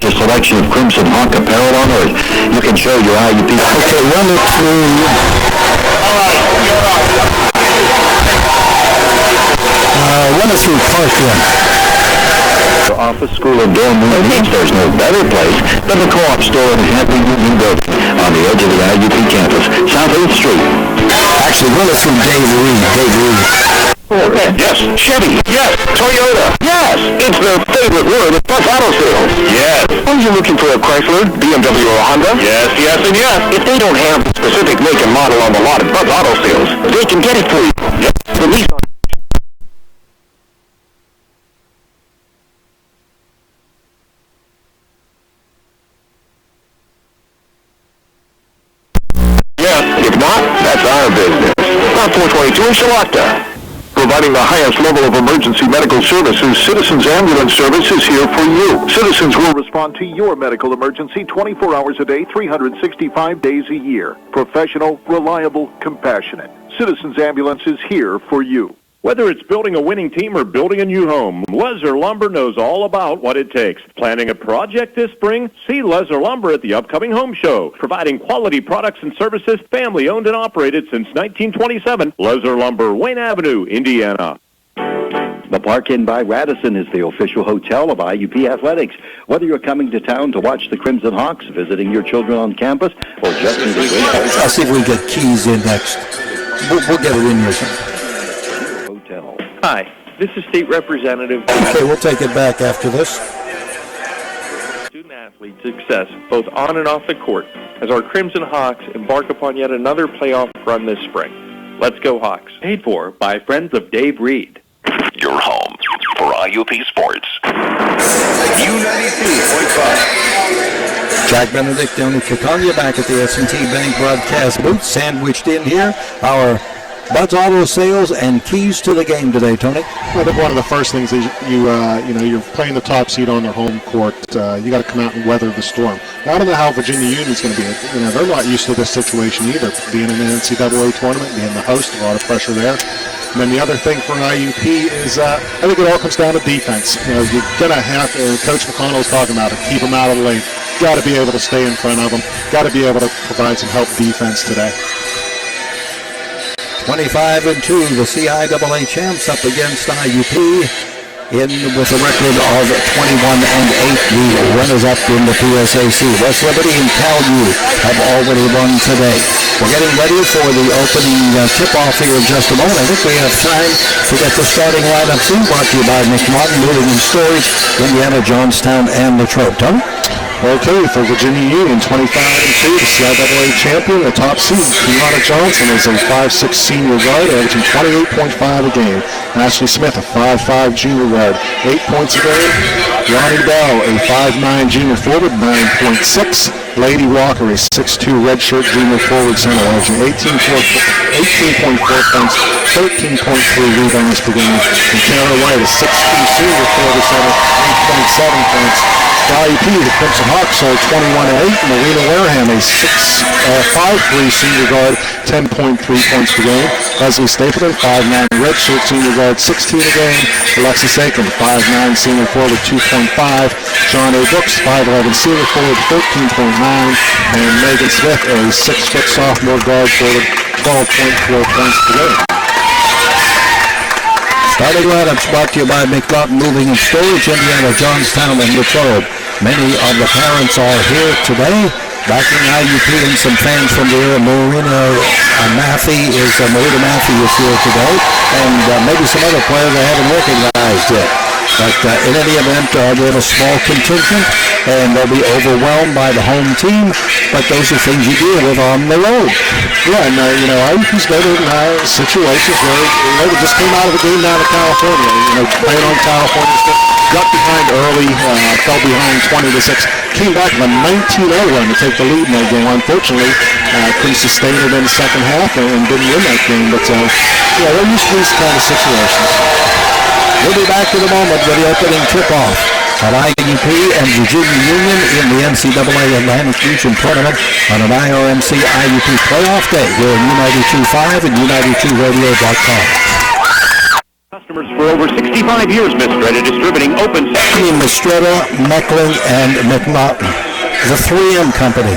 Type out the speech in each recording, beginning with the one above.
The selection of Crimson Hawk apparel on Earth. You can show your IUP. Okay, 1 to 3. All right, you're up. 1 to 3, Parkland. Office, school, and dorm room needs. There's no better place than the Co-op store in Happy Union Building on the edge of the IUP campus, South 8th Street. Actually, 1 to 3, Dave Reed. Okay. Yes. Chevy. Yes. Toyota. Yes. It's their favorite word at Bus Auto Sales. Yes. Are you looking for a Chrysler, BMW, or Honda? Yes, yes, and yes. If they don't have the specific make and model on the lot at Bus Auto Sales, they can get it for you. Yes. The lease on Yes. If not, that's our business. Lot 422 in Shawata. Providing the highest level of emergency medical services, Citizens Ambulance Service is here for you. Citizens will respond to your medical emergency 24 hours a day, 365 days a year. Professional, reliable, compassionate. Citizens Ambulance is here for you. Whether it's building a winning team or building a new home, Lesser Lumber knows all about what it takes. Planning a project this spring? See Lesser Lumber at the upcoming home show. Providing quality products and services, family owned and operated since 1927. Lesser Lumber, Wayne Avenue, Indiana. The Park Inn by Radisson is the official hotel of IUP Athletics. Whether you're coming to town to watch the Crimson Hawks, visiting your children on campus, or just need a great hotel. I'll see if we get keys in next. We'll get it in here. Hi, this is State Representative. Okay, we'll take it back after this. Student-athlete success, both on and off the court, as our Crimson Hawks embark upon yet another playoff run this spring. Let's go Hawks. Paid for by friends of Dave Reed. Your home for IUP Sports. U92.5. Jack Benedict, Tony Caconia back at the S&T Bank broadcast booth, sandwiched in here. Our Bud's Auto Sales and keys to the game today, Tony. Well, I think one of the first things is you're playing the top seed on their home court. You got to come out and weather the storm. Now, I don't know how Virginia Union's going to be. They're not used to this situation either. Being in an NCAA tournament, being the host, a lot of pressure there. And then the other thing for IUP is I think it all comes down to defense. You're going to have to, Coach McConnell's talking about it, keep them out of the lane. Got to be able to stay in front of them. Got to be able to provide some help defense today. 25-2, the CIAA champs up against IUP with a record of 21-8. The runners-up in the PSAC. West Liberty and Cal U have already won today. We're getting ready for the opening tip-off here in just a moment. I think we have time to get the starting lineup soon. Brought to you by McNaughton Moving and Storage, Indiana, Johnstown, and Latrobe. Tony? Okay, for Virginia Union, 25-2, the CIAA champion, the top seed. Kiana Johnson is a 5'6" senior guard, averaging 28.5 a game. Ashley Smith, a 5'5" junior guard, 8 points a game. Ronnie Bell, a 5'9" junior forward, 9.6. Lady Walker, a 6'2" redshirt junior forward center, averaging 18.4 points, 13.3 rebounds per game. And Tara White, a 6'2" senior forward center, 8.7 points. IUP, the Crimson Hawks are 21-8. Marina Wareham, a 5'3" senior guard, 10.3 points per game. Leslie Stapleton, 5'9" redshirt senior guard, 16 a game. Alexis Aiken, 5'9" senior forward, 2.5. John A. Brooks, 5'11" senior forward, 13.9. And Megan Smith, a 6' sophomore guard forward, 12.4 points per game. Starting lineups brought to you by McNaughton Moving and Storage, Indiana, Johnstown, and Latrobe. Many of the parents are here today. Backing IUP and some fans from there. Marina Mathey is here today. And maybe some other players I haven't recognized yet. But in any event, we have a small contingent, and they'll be overwhelmed by the home team. But those are things you deal with on the road. Yeah, and IUP's been in situations where they just came out of a game down in California. Playing on California, got behind early, fell behind 20-6, came back with a 19-0 run to take the lead in that game. Unfortunately, couldn't sustain it in the second half and didn't win that game. But they're used to these kind of situations. We'll be back in a moment with the opening tip-off at IUP and Virginia Union in the NCAA Atlantic Region Tournament on an IRMC IUP playoff day here in U92.5 and U92Radio.com. Customers for over 65 years, Mistretta Distributing open session. Mistretta, Meckling, and McNaughton, the 3M Company.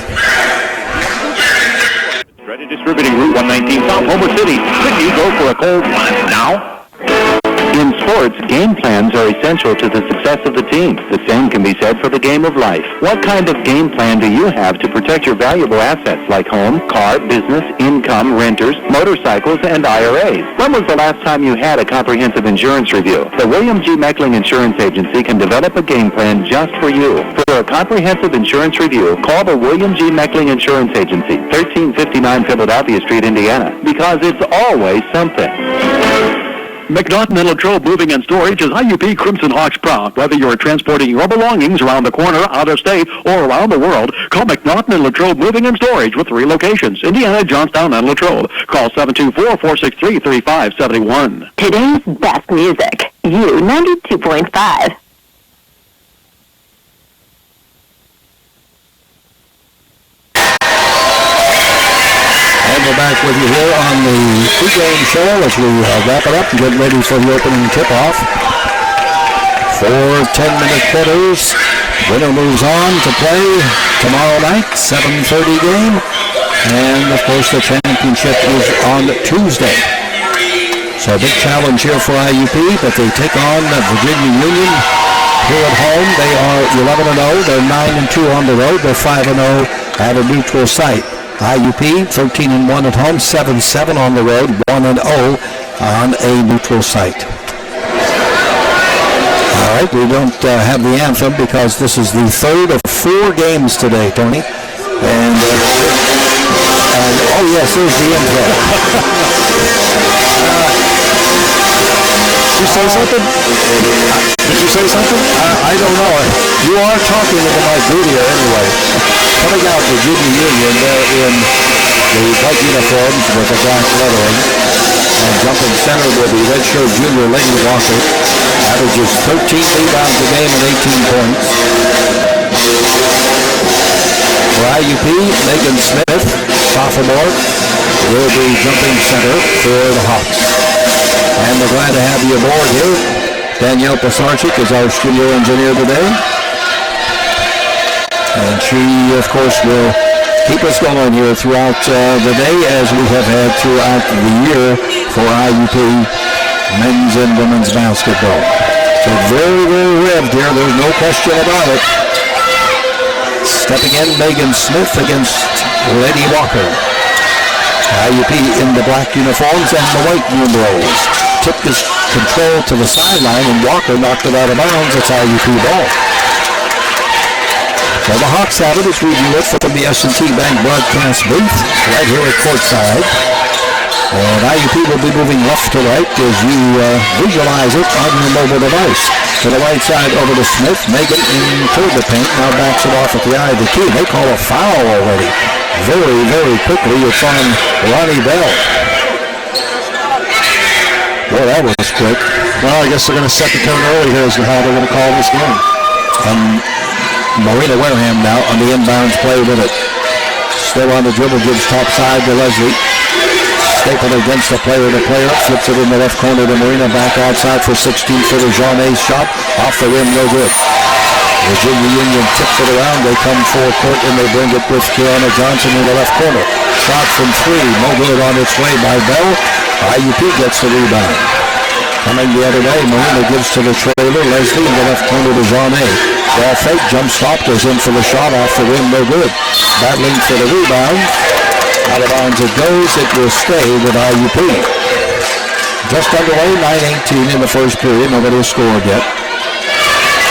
Mistretta Distributing Route 119 South, Homer City. Could you go for a cold one now? In sports, game plans are essential to the success of the team. The same can be said for the game of life. What kind of game plan do you have to protect your valuable assets like home, car, business, income, renters, motorcycles, and IRAs? When was the last time you had a comprehensive insurance review? The William G. Meckling Insurance Agency can develop a game plan just for you. For a comprehensive insurance review, call the William G. Meckling Insurance Agency, 1359 Philadelphia Street, Indiana, because it's always something. McNaughton and Latrobe Moving and Storage is IUP Crimson Hawks proud. Whether you're transporting your belongings around the corner, out of state, or around the world, call McNaughton and Latrobe Moving and Storage with 3 locations, Indiana, Johnstown, and Latrobe. Call 724-463-3571. Today's best music, U92.5. We're back with you here on the pregame show as we wrap it up and get ready for the opening tip-off. 4 10-minute quarters. Winner moves on to play tomorrow night, 7:30 game. And, of course, the championship is on Tuesday. So a big challenge here for IUP, but they take on Virginia Union here at home. They are 11-0. They're 9-2 on the road. They're 5-0 at a neutral site. IUP 13-1 at home, 7-7 on the road, 1-0 on a neutral site. All right, we don't have the anthem because this is the third of 4 games today, Tony. And oh yes, there's the intro. you say something? Did you say something? I don't know. You are talking into my video anyway. Coming out Virginia Union, they're in the white uniforms with the black lettering. And jumping center will be redshirt junior Lady Walker. Averages 13 rebounds a game and 18 points. For IUP, Megan Smith, sophomore, will be jumping center for the Hawks. And we're glad to have you aboard here. Danielle Pasarczyk is our studio engineer today. And she, of course, will keep us going here throughout the day as we have had throughout the year for IUP men's and women's basketball. So very, very revved here. There's no question about it. Stepping in, Megan Smith against Lady Walker. IUP in the black uniforms and the white numerals. Tipped his control to the sideline, and Walker knocked it out of bounds. It's IUP ball. So the Hawks have it as we view it from the S&T Bank broadcast booth right here at courtside. And IUP will be moving left to right as you visualize it on your mobile device. To the right side over to Smith. Megan into the paint. Now backs it off at the eye of the key. They call a foul already. Very, very quickly. It's on Ronnie Bell. Boy, that was quick. Well, I guess they're going to set the tone early here as to how they're going to call this game. And Marina Wareham now on the inbounds play with it. Still on the dribble, gives top side to Leslie. Stapled against the player, flips it in the left corner to Marina, back outside for 16-footer. Jeanet's shot off the rim, no good. Virginia Union tips it around. They come full court and they bring it with Kiana Johnson in the left corner. Shot from three, no good on its way by Bell. IUP gets the rebound. Coming the other way, Marina gives to the trailer. Leslie in the left corner to Jeanet. Ball fake, jump stop, goes in for the shot off the rim, no good. Battling for the rebound. Out of bounds it goes. It will stay with IUP. Just underway, 9:18 in the first period. Nobody has scored yet.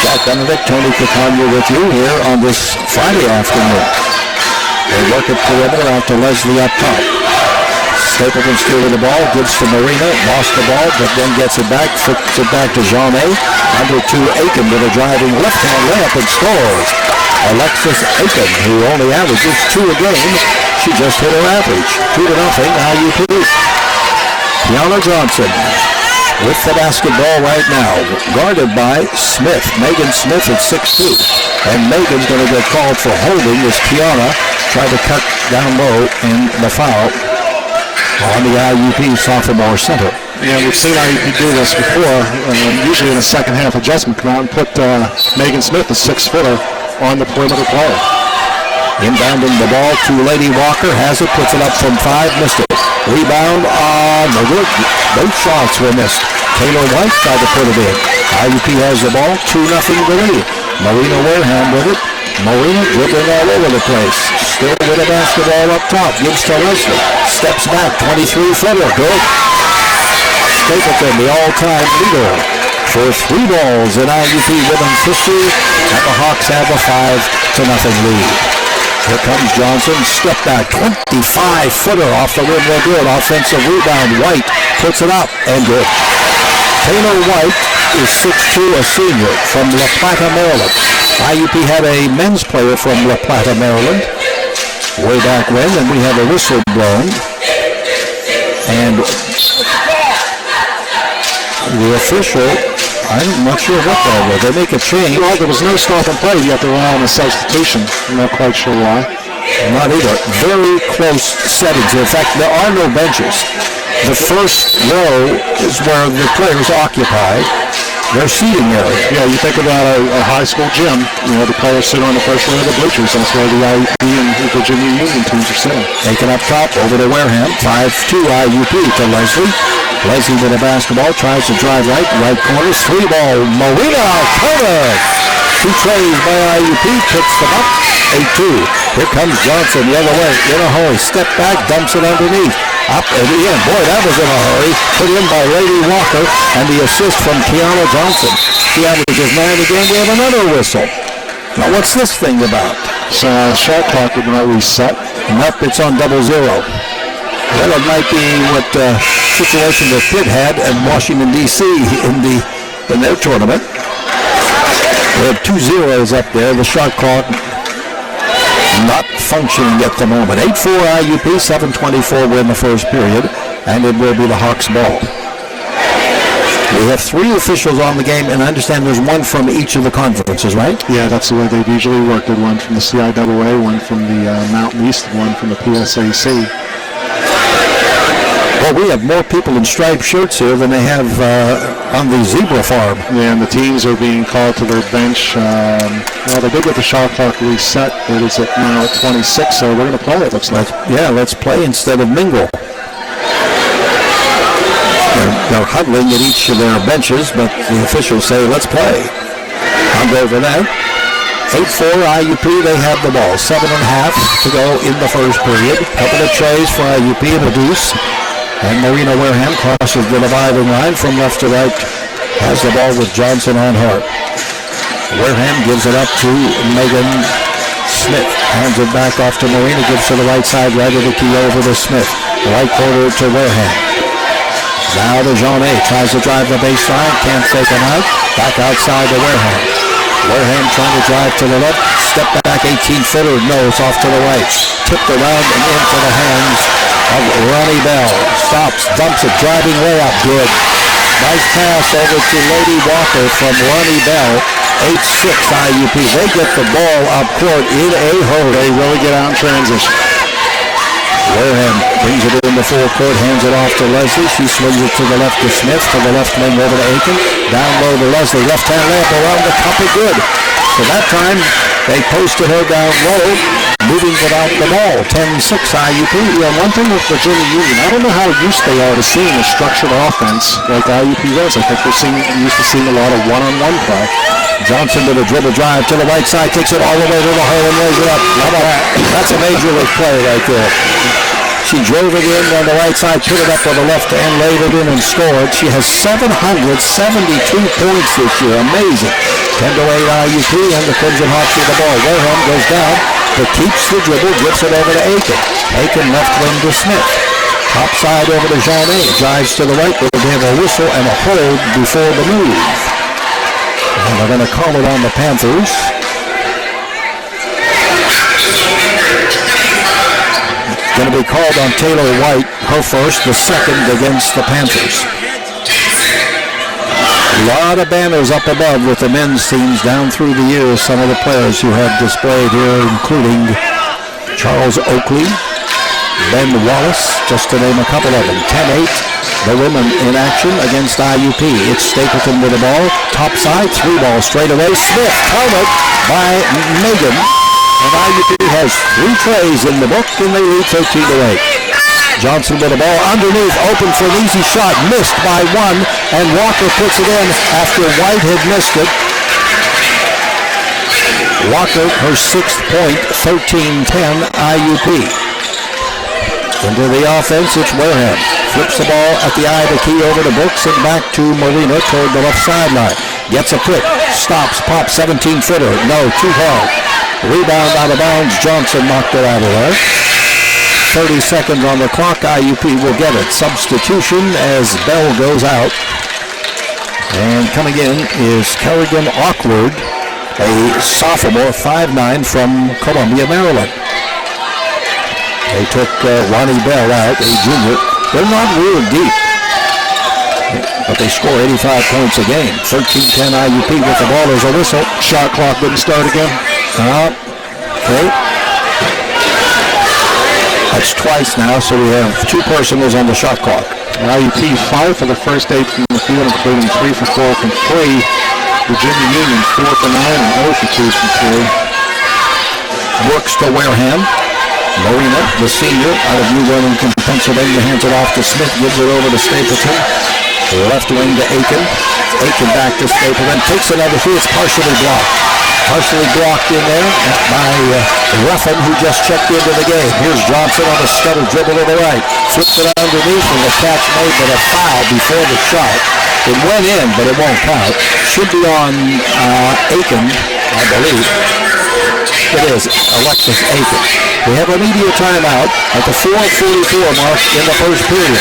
Jack Benedict, Tony Catania with you here on this Friday afternoon. They work at perimeter out to Leslie up top. Stapleton stealing the ball, gives to Marina, lost the ball, but then gets it back, flips it back to Jeanet. Under to Aiken with a driving left-hand layup and scores. Alexis Aiken, who only averages 2 a game, she just hit her average. 2-0, IUP. Kiana Johnson with the basketball right now, guarded by Smith. Megan Smith at 6'2". And Megan's going to get called for holding as Kiana tried to cut down low in the foul on the IUP sophomore center. Yeah, we've seen IUP do this before, usually in the second half adjustment, come out and put Megan Smith, a 6-footer, on the perimeter player. Inbounding the ball to Lady Walker, has it, puts it up from 5, missed it. Rebound on the wood. Both shots were missed. Taylor White tried to put it in. IUP has the ball, 2-0 to lead. Marina Wareham with it. Marina dribbling all over the place. Still with a basketball up top. Gives to Leslie. Steps back, 23-footer. Good. Stapleton, the all-time leader for 3 balls in IUP women's history. And the Hawks have a 5-0 lead. Here comes Johnson, step back, 25-footer off the rim, no good. Offensive rebound, White puts it up, and good. Taylor White is 6'2", a senior from La Plata, Maryland. IUP had a men's player from La Plata, Maryland, way back when, and we have a whistle blown. And the official, I'm not sure what that was. They make a change. Well, there was no stop and play. You have to rely on a substitution. I'm not quite sure why. Not either. Very close settings. In fact, there are no benches. The first row is where the players occupy their seating area. Yeah, you think about a high school gym. You know, the players sit on the first row of the bleachers. That's where the IUP and the Virginia Union teams are sitting. Taken up top over to Wareham. 5-2 IUP to Leslie. Leslie with a basketball, tries to drive right corner, 3-ball, Marina covered. 2 trays by IUP, picks them up, 8-2. Here comes Johnson the other way, in a hurry, step back, dumps it underneath. Up and in, boy, that was in a hurry. Put in by Lady Walker, and the assist from Kiana Johnson. She averages 9 again, we have another whistle. Now what's this thing about? So shot clock would not reset. Nope, it's on 0-0. Well, it might be what situation that Pitt had in Washington, D.C. in their tournament. We have 2 zeros up there. The shot clock not functioning at the moment. 8-4 IUP, 7:24 win the first period, and it will be the Hawks' ball. We have 3 officials on the game, and I understand there's one from each of the conferences, right? Yeah, that's the way they've usually worked it. One from the CIAA, one from the Mountain East, and one from the PSAC. Well, we have more people in striped shirts here than they have on the zebra farm. Yeah, and the teams are being called to their bench. Well, they did get the shot clock reset. It is now at 26, so we're going to play, it looks like. Yeah, let's play instead of mingle. They're huddling at each of their benches, but the officials say, let's play. I'll go over that. 8-4 IUP, they have the ball. 7.5 to go in the first period. Couple of trays for IUP and a deuce. And Marina Wareham crosses the dividing line from left to right. Has the ball with Johnson on her. Wareham gives it up to Megan Smith. Hands it back off to Marina. Gives to the right side, right of the key over to Smith. Right corner to Wareham. Now to Jeanne. Tries to drive the baseline. Can't fake him out. Back outside to Wareham. Wareham trying to drive to the left. Step back 18-footer. No, it's off to the right. Tipped around and into the hands of Ronnie Bell. Stops, dumps it, driving way up. Good. Nice pass over to Lady Walker from Ronnie Bell. 8-6 IUP. They get the ball up court in a hurry. They really get out in transition. Wareham brings it in the full court, hands it off to Leslie. She swings it to the left to Smith, to the left wing over to Aiken. Down low to Leslie, left-hand layup around the cup of good. So that time, they posted her down low, moving without the ball. 10-6 IUP. Yeah, one thing with Virginia Union, I don't know how used they are to seeing a structured offense like IUP was. I think we're used to seeing a lot of one-on-one play. Johnson with a dribble drive to the right side, takes it all the way to the hole and lays it up. How about that? That's a major league play right there. She drove it in on the right side, put it up on the left and laid it in and scored. She has 772 points this year. Amazing. 10-8 IUP and the Crimson Hawks with the ball. Wareham goes down, but keeps the dribble, gives it over to Aiken. Aiken left wing to Smith. Top side over to Jeanne. Drives to the right, but they have a whistle and a hold before the move. And they're going to call it on the Panthers. Going to be called on Taylor White, her first, the second against the Panthers. A lot of banners up above with the men's teams down through the years. Some of the players who have displayed here, including Charles Oakley, Ben Wallace, just to name a couple of them. 10-8. The women in action against IUP. It's Stapleton with the ball. Top side, 3-ball straight away. Smith countered by Megan. And IUP has 3 trays in the book, and they lead 13-8. Johnson with the ball underneath, open for an easy shot. Missed by 1, and Walker puts it in after White had missed it. Walker, her 6th point, 13-10 IUP. Into the offense, it's Wareham. Flips the ball at the eye of the key over to Brooks and back to Molina toward the left sideline. Gets a pick, stops, pops, 17-footer. No, too hard. Rebound out of bounds. Johnson knocked it out of there. 30 seconds on the clock. IUP will get it. Substitution as Bell goes out. And coming in is Kerrigan Awkward, a sophomore, 5'9", from Columbia, Maryland. They took Ronnie Bell out, a junior. They're not real deep, but they score 85 points a game. 13-10 IUP with the ball. There's a whistle. Shot clock didn't start again. Okay. That's twice now, so we have 2 personals on the shot clock. IUP 5 for the first 8 from the field, including 3 for 4 from 3. Virginia Union 4 for 9 and 0 for 2 from 3. Brooks to Wareham. Marina, the senior, out of New Wellington, Pennsylvania, hands it off to Smith, gives it over to Stapleton. Left wing to Aiken. Aiken back to Stapleton. Takes another three. It's partially blocked. Partially blocked in there by Ruffin, who just checked into the game. Here's Johnson on a stutter dribble to the right. Flips it underneath, and the catch made, but a foul before the shot. It went in, but it won't count. Should be on Aiken, I believe. It is Alexis Aiken. We have a media timeout at the 4:44 mark in the first period.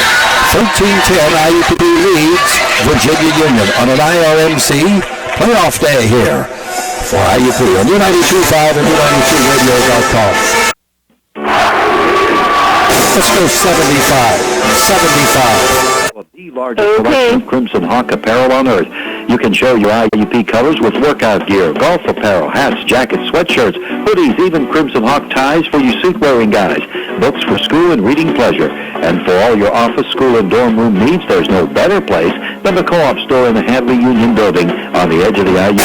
13-10, IUP leads Virginia Union on an IRMC playoff day here for IUP on U92.5 and U92radio.com. Let's go 75. The largest selection of Crimson Hawk apparel on earth. You can show your IUP colors with workout gear, golf apparel, hats, jackets, sweatshirts, hoodies, even Crimson Hawk ties for you suit-wearing guys, books for school and reading pleasure. And for all your office, school, and dorm room needs, there's no better place than the Co-op store in the Hadley Union Building on the edge of the IUP.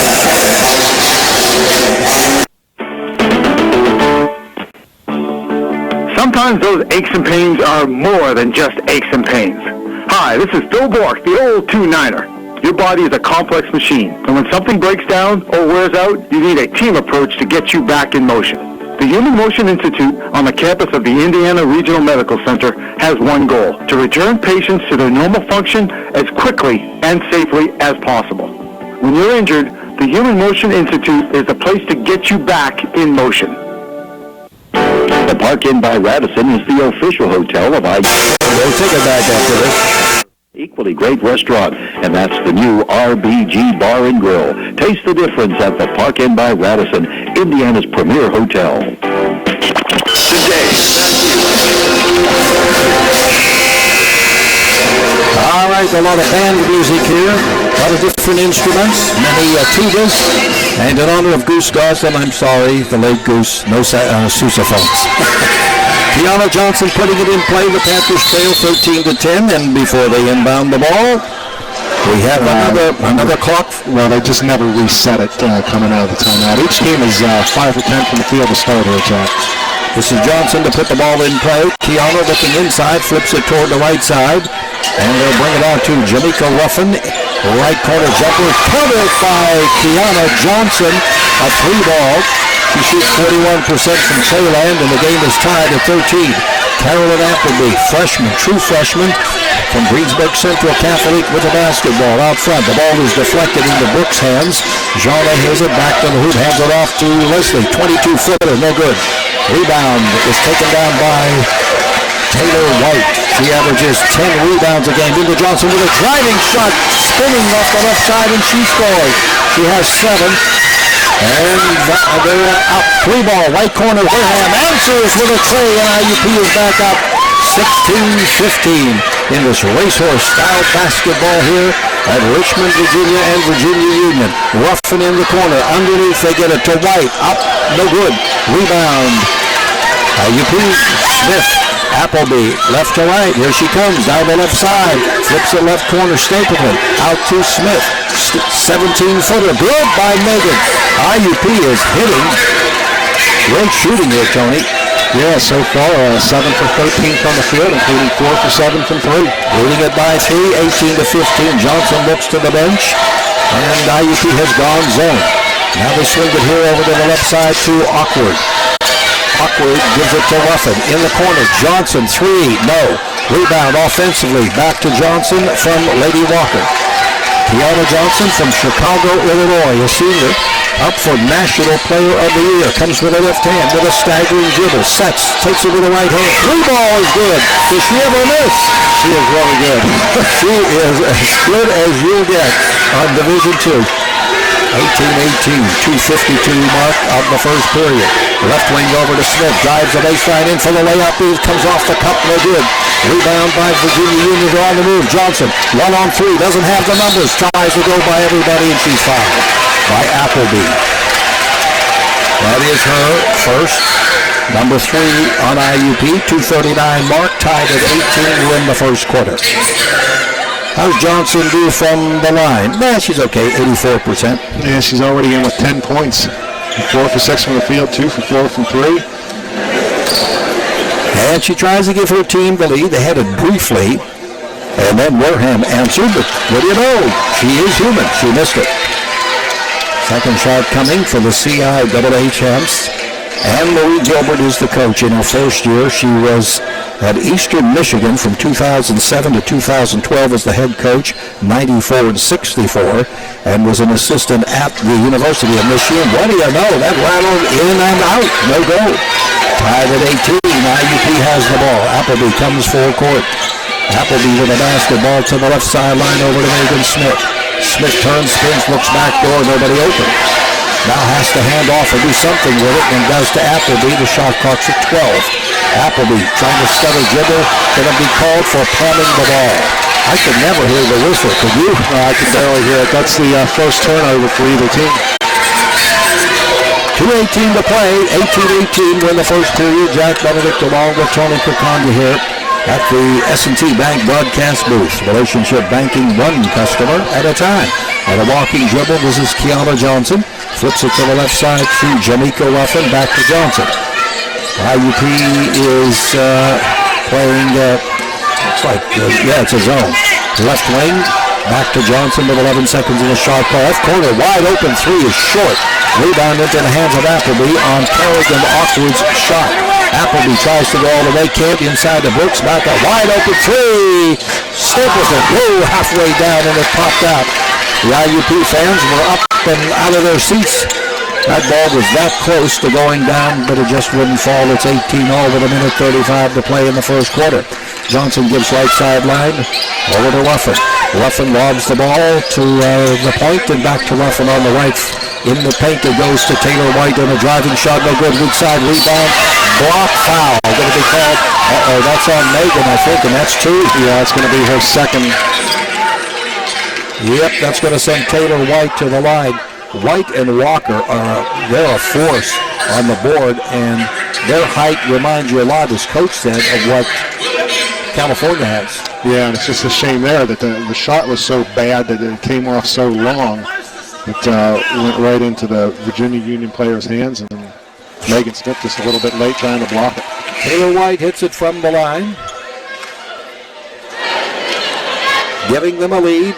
Sometimes those aches and pains are more than just aches and pains. Hi, this is Phil Bork, the old 2-9er. Your body is a complex machine, and when something breaks down or wears out, you need a team approach to get you back in motion. The Human Motion Institute on the campus of the Indiana Regional Medical Center has one goal: to return patients to their normal function as quickly and safely as possible. When you're injured, the Human Motion Institute is the place to get you back in motion. The Park Inn by Radisson is the official hotel of IUP. We'll take it back after this. Equally great restaurant, and that's the new RBG Bar and Grill. Taste the difference at the Park Inn by Radisson, Indiana's premier hotel. Today. All right, a lot of band music here, a lot of different instruments, many tubas, and in honor of Goose Goslin, I'm sorry, the late Goose, no sousaphones. Tiana Johnson putting it in play. The Panthers trail 13-10, and before they inbound the ball, we have another clock. Well, they just never reset it coming out of the timeout. Each team is 5 for 10 from the field to start here, Jack. This is Johnson to put the ball in play. Tiana looking inside, flips it toward the right side, and they'll bring it out to Jamaica Ruffin. Right corner jumper covered by Tiana Johnson. A 3-ball. She shoots 41% from Sayland, and the game is tied at 13. Carolyn Appleby, freshman, true freshman, from Greensburg Central Catholic with the basketball out front. The ball is deflected into Brooks' hands. Jana has it back to the hoop, hands it off to Leslie. 22-footer, no good. Rebound is taken down by Taylor White. She averages 10 rebounds a game. Into Johnson with a driving shot, spinning off the left side, and she scores. She has 7. And they're up. 3-ball, right corner, Warham answers with a tray, and IUP is back up 16-15 in this racehorse-style basketball here at Richmond, Virginia, and Virginia Union. Ruffin in the corner. Underneath, they get it to White. Up, no good. Rebound. IUP, Smith. Appleby, left to right. Here she comes, down the left side. Flips the left corner, Stapleton. Out to Smith. 17-footer. Good by Megan. IUP is hitting. Great shooting here, Tony. Yeah, so far 7 for 13 from the field, including 4 for 7 from 3. Leading it by 3, 18-15. Johnson looks to the bench, and IUP has gone zone. Now they swing it here over to the left side to Awkward. Awkward gives it to Ruffin. In the corner, Johnson, 3, no. Rebound offensively, back to Johnson from Lady Walker. Tiana Johnson from Chicago, Illinois, a senior, up for National Player of the Year. Comes with a left hand with a staggering dribble. Sets, takes it with the right hand. 3-ball is good. Does she ever miss? She is really good. She is as good as you'll get on Division II. 18-18, 2:52 mark of the first period. Left wing over to Smith, drives the baseline in for the layup. He comes off the cup, no good. Rebound by Virginia Union, they're on the move. Johnson, 1-on-3, doesn't have the numbers. Tries to go by everybody, and she's fouled by Appleby. That is her first. Number 3 on IUP, 2:39 mark, tied at 18 to win the first quarter. How's Johnson do from the line? Nah, she's okay, 84%. Yeah, she's already in with 10 points. 4 for 6 from the field, 2 for 4 from 3. And she tries to give her team the lead. They had it briefly, and then Warham answered, but what do you know? She is human. She missed it. Second shot coming for the CIAA champs. And Marie Gilbert is the coach. In her first year, she was at Eastern Michigan from 2007 to 2012 as the head coach, 94 and 64, and was an assistant at the University of Michigan. What do you know? That rattled in and out. No go. Tied at 18. IUP has the ball. Appleby comes full court. Appleby with a basketball to the left sideline over to Megan Smith. Smith turns, spins, looks back door, nobody open. Now has to hand off or do something with it and does to Appleby. The shot clock's at 12. Appleby trying to stutter dribble, going to be called for palming the ball. I could never hear the whistle, could you? I could barely hear it. That's the first turnover for either team. 2:18 to play, 18-18 win the first period. Jack Benedict along with Tony Kokonda here at the S&T Bank broadcast booth. Relationship banking, one customer at a time. And a walking dribble, this is Kiana Johnson. Flips it to the left side through Jamaica Ruffin, back to Johnson. IUP is playing, looks like, it's a zone. Left wing, back to Johnson with 11 seconds in the shot clock. Corner, wide open, three is short. Rebound into the hands of Appleby on Kerrigan Awkward's shot. Appleby tries to go all the way, can't, inside the Brooks, back up, wide open three. Stapleton, whoa, halfway down and it popped out. The IUP fans were up and out of their seats. That ball was that close to going down, but it just wouldn't fall. It's 18-all with a minute 35 to play in the first quarter. Johnson gives right sideline over to Ruffin. Ruffin lobs the ball to the point and back to Ruffin on the right. In the paint, it goes to Taylor White on a driving shot. No good. Weak side rebound. Block foul. Going to be called. That's on Megan, I think, and that's two. Yeah, it's going to be her second. Yep, that's going to send Taylor White to the line. White and Walker they're a force on the board, and their height reminds you a lot, as Coach said, of what California has. Yeah, and it's just a shame there that the shot was so bad that it came off so long. It went right into the Virginia Union player's hands, and Megan Smith just a little bit late trying to block it. Taylor White hits it from the line, giving them a lead.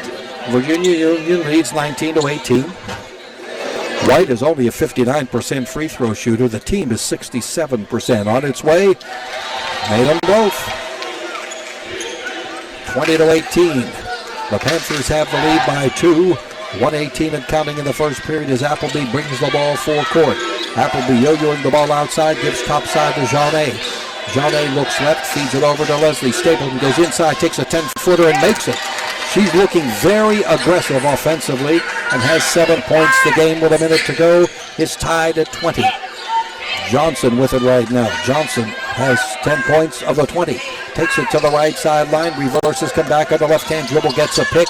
Virginia Union leads 19-18. White is only a 59% free throw shooter. The team is 67% on its way. Made them both. 20-18. The Panthers have the lead by 2. 1:18 and counting in the first period as Appleby brings the ball full court. Appleby yo-yoing the ball outside, gives topside to Jeannet. Jeannet looks left, feeds it over to Leslie. Stapleton goes inside, takes a 10-footer and makes it. She's looking very aggressive offensively and has 7 points. The game with a minute to go is tied at 20. Johnson with it right now. Johnson has 10 points of the 20. Takes it to the right sideline, reverses, come back on the left-hand dribble, gets a pick.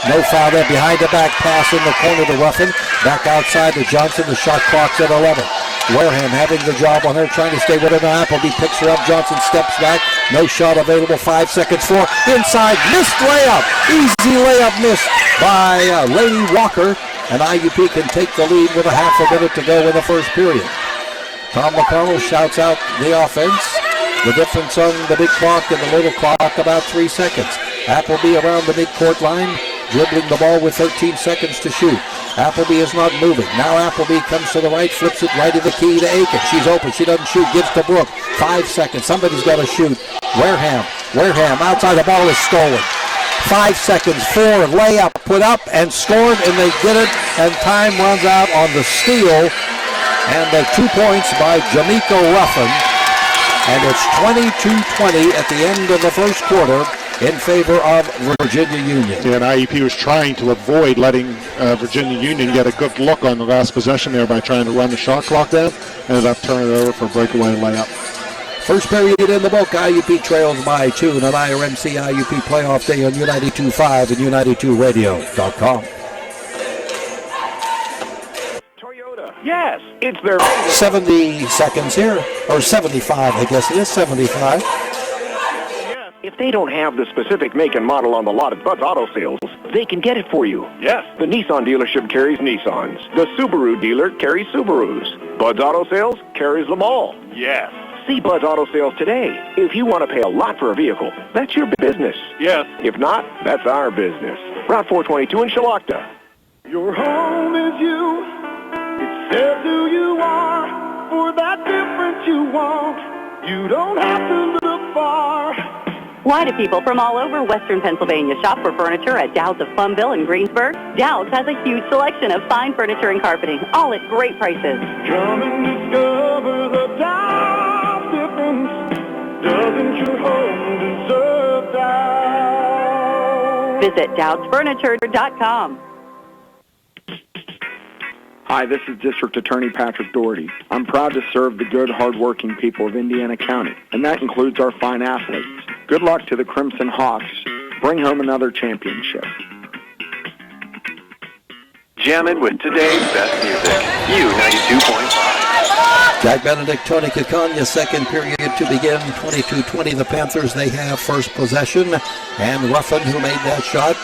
No foul there. Behind the back pass in the corner to Ruffin. Back outside to Johnson. The shot clock's at 11. Wareham having the job on her, trying to stay with her. Appleby picks her up. Johnson steps back. No shot available. 5 seconds for inside. Missed layup. Easy layup missed by Lady Walker. And IUP can take the lead with a half a minute to go in the first period. Tom McConnell shouts out the offense. The difference on the big clock and the little clock, about 3 seconds. Appleby around the midcourt line, dribbling the ball with 13 seconds to shoot. Appleby is not moving. Now Appleby comes to the right, flips it right in the key to Aiken. She's open. She doesn't shoot. Gives to Brooke. 5 seconds. Somebody's got to shoot. Wareham outside. The ball is stolen. 5 seconds. 4 layup put up and scored, and they get it. And time runs out on the steal. And the 2 points by Jamaica Ruffin. And it's 22-20 at the end of the first quarter in favor of Virginia Union. Yeah, and IUP was trying to avoid letting Virginia Union get a good look on the last possession there by trying to run the shot clock down. Ended up turning it over for a breakaway layup. First period in the book. IUP trails by 2 in an IRMC IUP playoff day on U92.5 and U92Radio.com. Yes, it's their 70 seconds here, or 75, I guess it is 75. If they don't have the specific make and model on the lot at Bud's Auto Sales, they can get it for you. Yes, the Nissan dealership carries Nissans. The Subaru dealer carries Subarus. Bud's Auto Sales carries them all. Yes. See Bud's Auto Sales today. If you want to pay a lot for a vehicle, that's your business. Yes. If not, that's our business. Route 422 in Shalakta. Your home is you. It says who you are. For that difference you want. You don't have to look far. Why do people from all over Western Pennsylvania shop for furniture at Dowd's of Plumville and Greensburg? Dowd's has a huge selection of fine furniture and carpeting, all at great prices. Come and discover the Dowd's difference. Doesn't your home deserve Dowd's? Visit Dowd'sFurniture.com. Hi, this is District Attorney Patrick Doherty. I'm proud to serve the good, hard-working people of Indiana County, and that includes our fine athletes. Good luck to the Crimson Hawks. Bring home another championship. Jamming with today's best music. U92.5. Jack Benedict, Tony Caconia, second period to begin. 22-20, the Panthers, they have first possession. And Ruffin, who made that shot,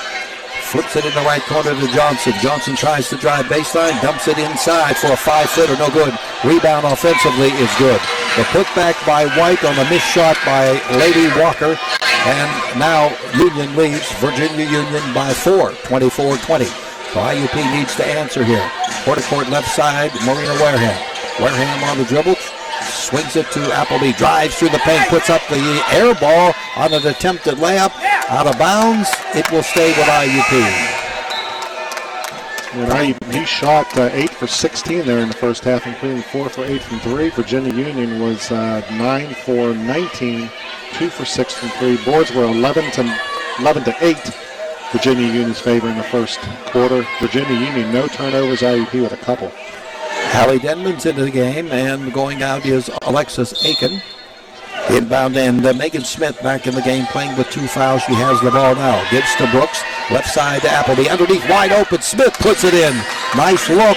flips it in the right corner to Johnson. Johnson tries to drive baseline, dumps it inside for a 5-footer, no good. Rebound offensively is good. The putback by White on a missed shot by Lady Walker. And now Union leads Virginia Union by 4, 24-20. So IUP needs to answer here. Quarter-court left side, Marina Wareham. Wareham on the dribble, swings it to Appleby, drives through the paint, puts up the air ball on an attempted layup. Out of bounds, it will stay with IUP. And IUP shot 8 for 16 there in the first half, including 4 for 8 from 3. Virginia Union was 9 for 19, 2 for 6 from 3. Boards were 11 to 8. Virginia Union's favor in the first quarter. Virginia Union, no turnovers, IUP with a couple. Hallie Denman's into the game, and going out is Alexis Aiken. Inbound, and Megan Smith back in the game, playing with 2 fouls. She has the ball now. Gives to Brooks. Left side to Appleby. Underneath, wide open. Smith puts it in. Nice look.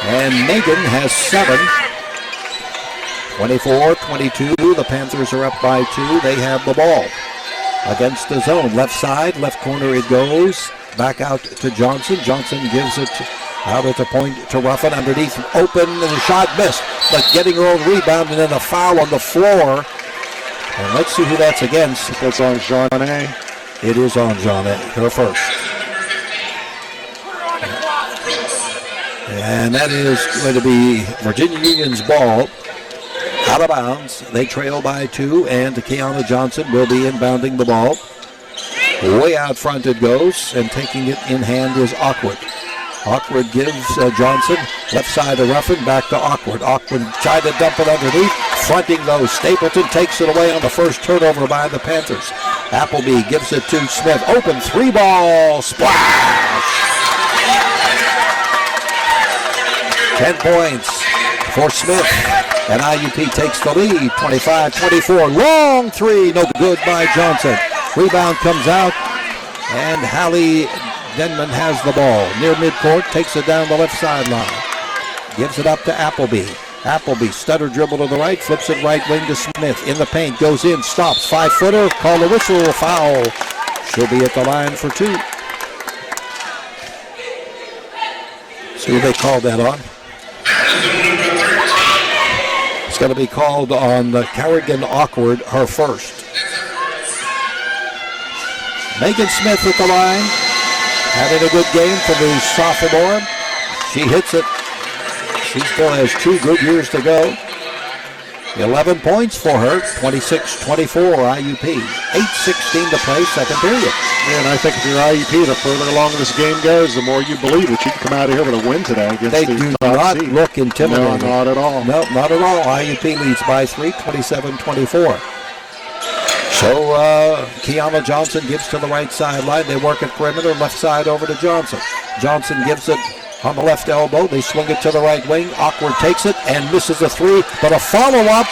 And Megan has 7. 24-22. The Panthers are up by 2. They have the ball. Against the zone. Left side, left corner it goes. Back out to Johnson. Johnson gives it out at the point to Ruffin. Underneath, open, and the shot missed. But getting her own rebound, and then a foul on the floor. And let's see who that's against. That's on Jeanne. It is on Jeanne, her first. And that is going to be Virginia Union's ball. Out of bounds. They trail by 2, and Kiana Johnson will be inbounding the ball. Way out front it goes, and taking it in hand is Awkward. Awkward gives Johnson, left side to Ruffin, back to Awkward. Awkward tried to dump it underneath, fronting though. Stapleton takes it away on the first turnover by the Panthers. Appleby gives it to Smith. Open 3-ball, splash! 10 points for Smith, and IUP takes the lead, 25-24. Long 3, no good by Johnson. Rebound comes out, and Hallie Denman has the ball. Near midcourt, takes it down the left sideline. Gives it up to Appleby. Appleby, stutter dribble to the right, flips it right wing to Smith. In the paint, goes in, stops. 5-footer, call the whistle, foul. She'll be at the line for 2. See who they called that on. It's going to be called on Carrigan Awkward, her first. Megan Smith at the line, having a good game for the sophomore. She hits it. She still has 2 good years to go. 11 points for her, 26-24 IUP. 8:16 to play, second period. And I think if you're IUP, the further along this game goes, the more you believe that you can come out of here with a win today against They do not look intimidating. No, not at all. No, not at all. IUP leads by 3, 27-24. So Kiana Johnson gives to the right sideline. They work at perimeter, left side over to Johnson. Johnson gives it on the left elbow. They swing it to the right wing. Awkward takes it and misses a 3, but a follow-up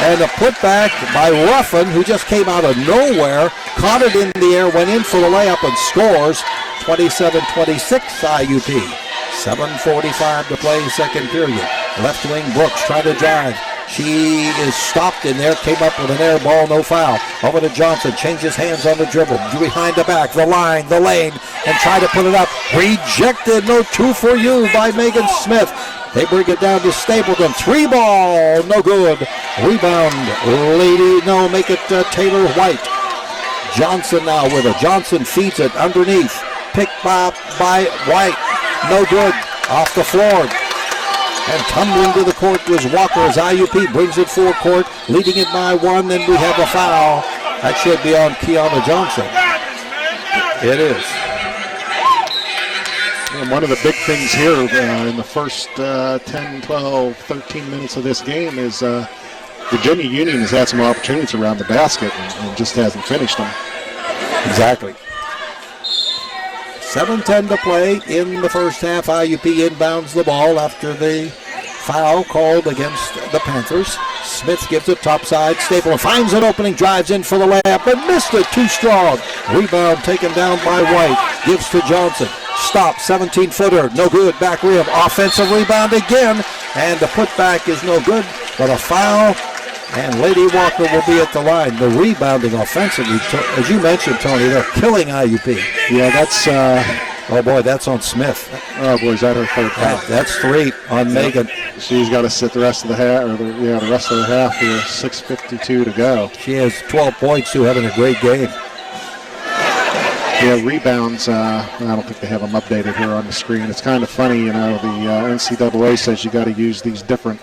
and a putback by Ruffin, who just came out of nowhere, caught it in the air, went in for the layup and scores. 27-26 IUP. 7:45 to play, second period. Left wing Brooks trying to drive. She is stopped in there, came up with an air ball, no foul. Over to Johnson, changes hands on the dribble. Behind the back, the line, the lane, and try to put it up. Rejected, no 2 for you by Megan Smith. They bring it down to Stapleton. 3-ball, no good. Rebound, Lady, no, make it Taylor White. Johnson now with it. Johnson feeds it underneath. Picked up by White, no good. Off the floor. And tumbling to the court was Walker as IUP brings it full court, leading it by 1. Then we have a foul. That should be on Kiana Johnson. It is. And one of the big things here in the first 10, 12, 13 minutes of this game is Virginia Union has had some opportunities around the basket and just hasn't finished them. Exactly. 7:10 to play in the first half. IUP inbounds the ball after the foul called against the Panthers. Smith gives it topside. Stapleton finds an opening, drives in for the layup, but missed it. Too strong. Rebound taken down by White. Gives to Johnson. Stop. 17-footer. No good. Back rim. Offensive rebound again. And the putback is no good, but a foul. And Lady Walker will be at the line. The rebounding offensively, as you mentioned, Tony, they're killing IUP. Yeah, that's... oh, boy, that's on Smith. Oh, boy, is that her third foul? That's 3 on Megan. She's got to sit the rest of the half, the rest of the half here. 6:52 to go. She has 12 points, too, having a great game. Yeah, rebounds, I don't think they have them updated here on the screen. It's kind of funny, you know, the NCAA says you got to use these different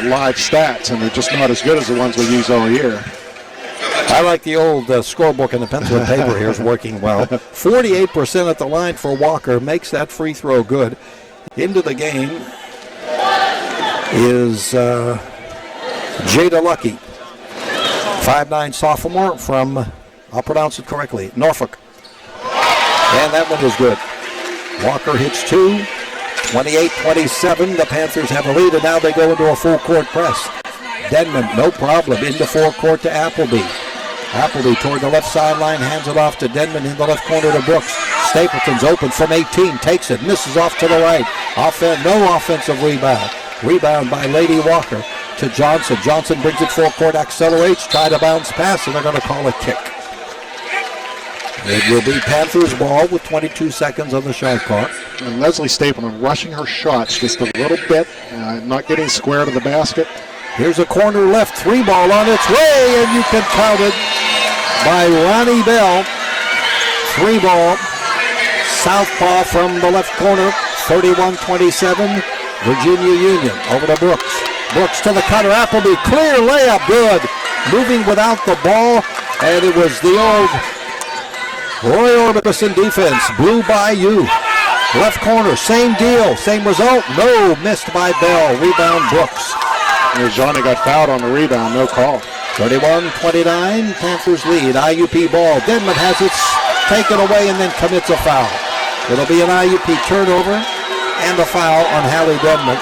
live stats, and they're just not as good as the ones we use all year. I like the old scorebook and the pencil and paper here is working well. 48% at the line for Walker makes that free throw good. Into the game is Jada Lucky, 5'9" sophomore from, I'll pronounce it correctly, Norfolk. And that one was good. Walker hits 2. 28-27, the Panthers have a lead, and now they go into a full-court press. Denman, no problem, into forecourt to Appleby. Appleby toward the left sideline, hands it off to Denman in the left corner to Brooks. Stapleton's open from 18, takes it, misses off to the right. No offensive rebound. Rebound by Lady Walker to Johnson. Johnson brings it full-court, accelerates, try to bounce pass, and they're going to call a kick. It will be Panthers ball with 22 seconds on the shot clock. And Leslie Stapleton rushing her shots just a little bit, not getting square to the basket. Here's a corner left, 3 ball on its way, and you can count it by Ronnie Bell. 3 ball, southpaw from the left corner, 31-27, Virginia Union over to Brooks. Brooks to the cutter, Appleby, clear layup, good. Moving without the ball, and it was the old Roy Orbison defense, Blue Bayou. Left corner, same deal, same result. No, missed by Bell. Rebound Brooks. Johnny got fouled on the rebound, no call. 31-29, Panthers lead. IUP ball. Denman has it taken away and then commits a foul. It'll be an IUP turnover and a foul on Hallie Denman.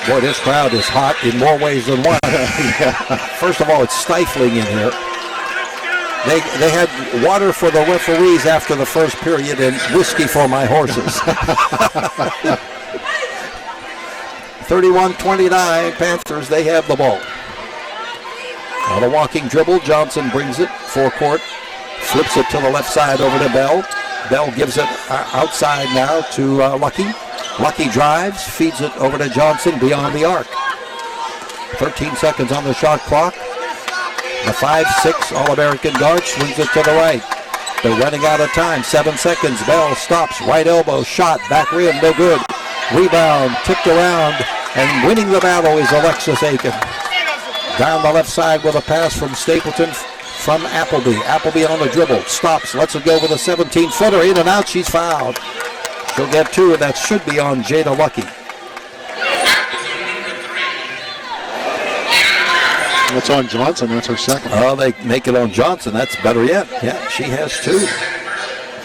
Boy, this crowd is hot in more ways than one. Yeah. First of all, it's stifling in here. They had water for the referees after the first period and whiskey for my horses. 31-29, Panthers, they have the ball. On a walking dribble, Johnson brings it, forecourt, flips it to the left side over to Bell. Bell gives it outside now to Lucky. Lucky drives, feeds it over to Johnson beyond the arc. 13 seconds on the shot clock. The 5'6" All-American guard swings it to the right. They're running out of time. 7 seconds. Bell stops. Right elbow shot. Back rim. No good. Rebound. Tipped around. And winning the battle is Alexis Aiken. Down the left side with a pass from Stapleton from Appleby. Appleby on the dribble. Stops. Lets it go with a 17-footer. In and out. She's fouled. She'll get 2, and that should be on Jada Lucky. That's on Johnson. That's her second. Oh, they make it on Johnson. That's better yet. Yeah, she has 2.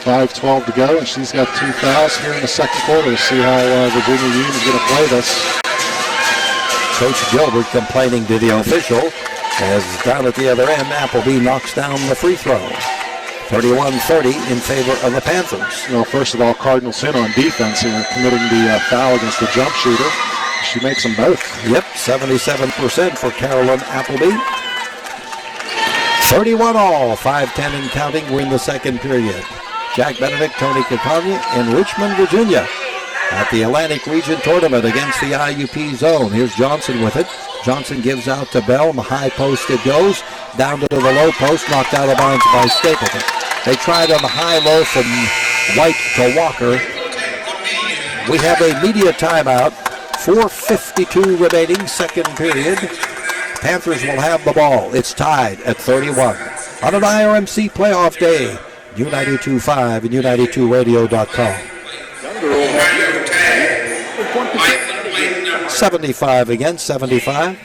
5:12 to go, and she's got 2 fouls here in the second quarter. We'll see how Virginia Union is going to play this. Coach Gilbert complaining to the official as down at the other end, Appleby knocks down the free throw. 31-30 in favor of the Panthers. Well, first of all, Cardinal sin on defense here, committing the foul against the jump shooter. She makes them both. Yep, 77% for Carolyn Appleby. 31 all, 5:10 and counting. We're in the second period. Jack Benedict, Tony Cacagna in Richmond, Virginia at the Atlantic Region Tournament against the IUP zone. Here's Johnson with it. Johnson gives out to Bell. In the high post it goes. Down to the low post, knocked out of bounds by Stapleton. They tried on the high-low from White to Walker. We have a media timeout. 4:52 remaining, second period. Panthers will have the ball. It's tied at 31. On an IRMC playoff day, U92.5 and U92radio.com. 75 against 75.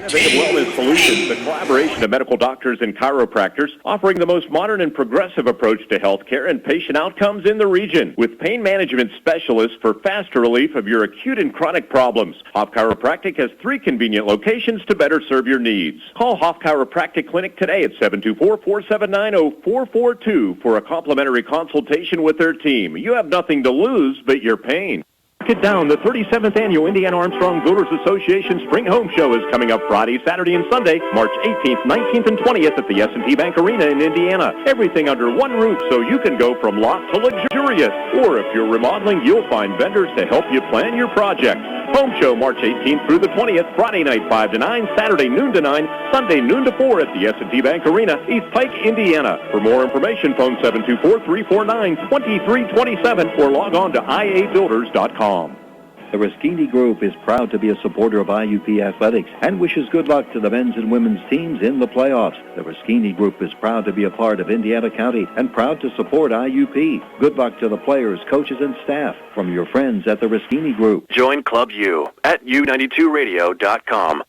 Innovative wellness solutions, the collaboration of medical doctors and chiropractors, offering the most modern and progressive approach to healthcare and patient outcomes in the region, with pain management specialists for faster relief of your acute and chronic problems. Hoff Chiropractic has 3 convenient locations to better serve your needs. Call Hoff Chiropractic Clinic today at 724-479-0442 for a complimentary consultation with their team. You have nothing to lose but your pain. Mark it down. The 37th Annual Indiana Armstrong Builders Association Spring Home Show is coming up Friday, Saturday, and Sunday, March 18th, 19th, and 20th at the S&T Bank Arena in Indiana. Everything under one roof so you can go from lot to luxurious. Or if you're remodeling, you'll find vendors to help you plan your project. Home Show March 18th through the 20th, Friday night 5 to 9, Saturday noon to 9, Sunday noon to 4 at the S&T Bank Arena, East Pike, Indiana. For more information, phone 724-349-2327 or log on to iabuilders.com. The Ruskini Group is proud to be a supporter of IUP Athletics and wishes good luck to the men's and women's teams in the playoffs. The Ruskini Group is proud to be a part of Indiana County and proud to support IUP. Good luck to the players, coaches, and staff from your friends at the Ruskini Group. Join Club U at U92radio.com.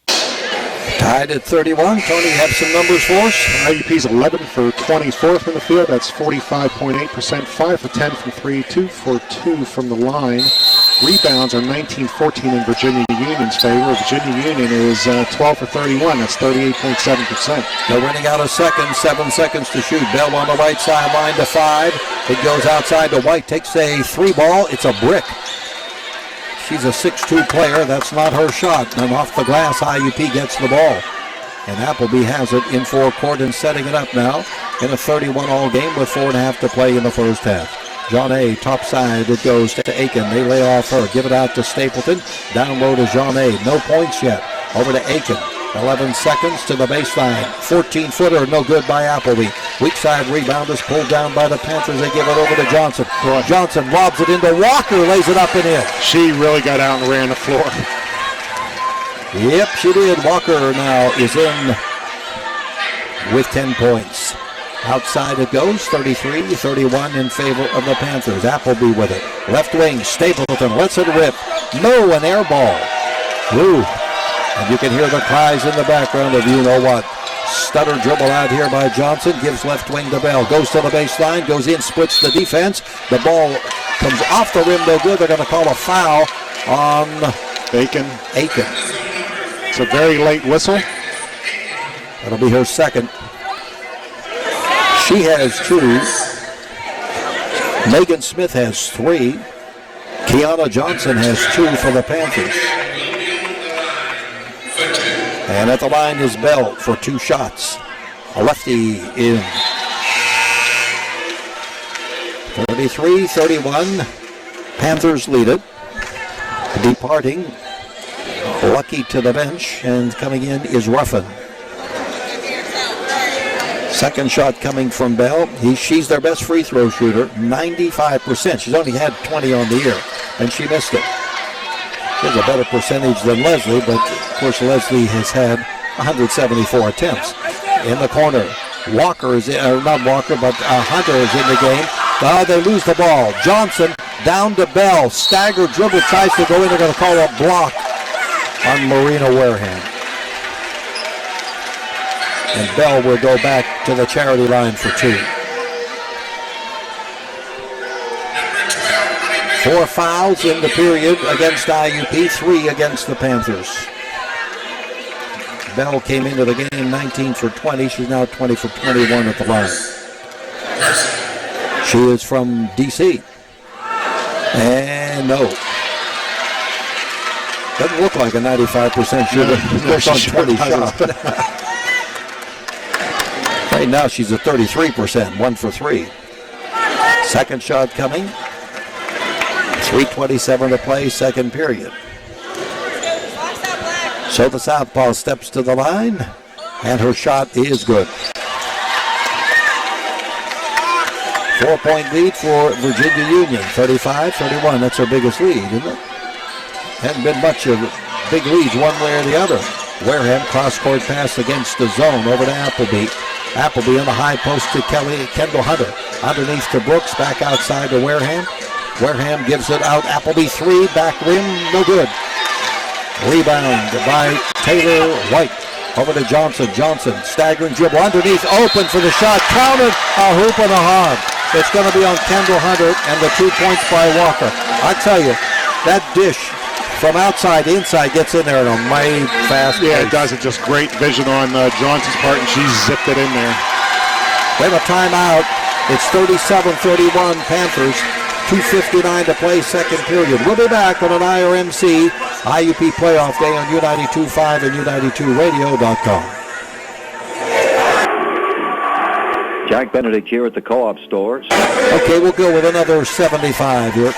Tied at 31. Tony, have some numbers for us? IUP's 11 for 24th in the field. That's 45.8%. 5 for 10 from 3, 2 for 2 from the line. Rebounds are 19-14 in Virginia Union's favor. Virginia Union is 12 for 31. That's 38.7%. They're running out of seconds. 7 seconds to shoot. Bell on the right sideline to 5. It goes outside to White. Takes a 3 ball. It's a brick. She's a 6'2 player. That's not her shot. And off the glass, IUP gets the ball. And Appleby has it in forecourt and setting it up now in a 31-all game with 4.5 to play in the first half. John A. top side. It goes to Aiken. They lay off her. Give it out to Stapleton. Down low to John A. No points yet. Over to Aiken. 11 seconds to the baseline. 14-footer, no good by Appleby. Weak side rebound is pulled down by the Panthers. They give it over to Johnson. Johnson lobs it into Walker, lays it up and in. She really got out and ran the floor. Yep, she did. Walker now is in with 10 points. Outside it goes, 33-31 in favor of the Panthers. Appleby with it. Left wing, Stapleton lets it rip. No, an air ball. Woo. And you can hear the cries in the background of you know what. Stutter dribble out here by Johnson. Gives left wing to Bell. Goes to the baseline. Goes in. Splits the defense. The ball comes off the rim. No good. They're going to call a foul on Aiken. It's a very late whistle. That'll be her second. She has 2. Megan Smith has 3. Kiana Johnson has 2 for the Panthers. And at the line is Bell for 2 shots. A lefty in. 33-31. Panthers lead it. Departing. Lucky to the bench. And coming in is Ruffin. Second shot coming from Bell. She's their best free throw shooter. 95%. She's only had 20 on the year. And she missed it. She has a better percentage than Leslie, but of course Leslie has had 174 attempts. In the corner, Walker is in, not Walker, but Hunter is in the game. They lose the ball. Johnson down to Bell. Stagger dribble, tries to go in. They're going to call a block on Marina Wareham. And Bell will go back to the charity line for 2. 4 fouls in the period against IUP, 3 against the Panthers. Bell came into the game 19 for 20. She's now 20 for 21 at the line. She is from D.C. And no. Doesn't look like a 95% shooter. Looks on 20 shots. Right now she's at 33%, 1 for 3. Second shot coming. 3:27 to play, second period. So the southpaw steps to the line, and her shot is good. 4-point lead for Virginia Union, 35-31. That's our biggest lead, isn't it? Hadn't been much of big leads one way or the other. Wareham cross-court pass against the zone over to Appleby. Appleby on the high post to Kendall Hunter. Underneath to Brooks, back outside to Wareham. Wareham gives it out. Appleby 3, back rim, no good. Rebound by Taylor White. Over to Johnson. Johnson, staggering dribble underneath, open for the shot. Counted, a hoop and a hog. It's going to be on Kendall Hunter and the 2 points by Walker. I tell you, that dish from outside to inside gets in there at a mighty fast pace. Yeah, it does. It's just great vision on Johnson's part, and she zipped it in there. We have a timeout. It's 37-31 Panthers. 2:59 to play, second period. We'll be back on an IRMC IUP playoff day on U92.5 and U92Radio.com. Jack Benedict here at the Co-op stores. Okay, we'll go with another 75 here.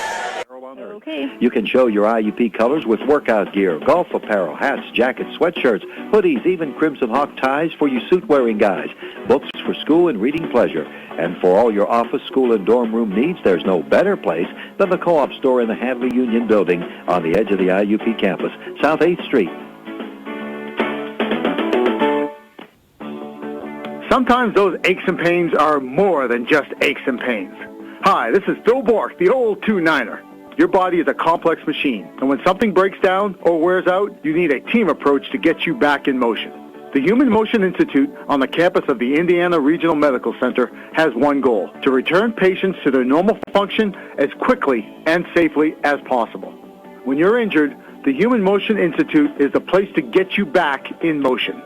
Okay. You can show your IUP colors with workout gear, golf apparel, hats, jackets, sweatshirts, hoodies, even Crimson Hawk ties for you suit-wearing guys, books for school and reading pleasure. And for all your office, school, and dorm room needs, there's no better place than the Co-op store in the Hadley Union Building on the edge of the IUP campus, South 8th Street. Sometimes those aches and pains are more than just aches and pains. Hi, this is Phil Bork, the old 2-9er. Your body is a complex machine, and when something breaks down or wears out, you need a team approach to get you back in motion. The Human Motion Institute on the campus of the Indiana Regional Medical Center has one goal: to return patients to their normal function as quickly and safely as possible. When you're injured, the Human Motion Institute is the place to get you back in motion.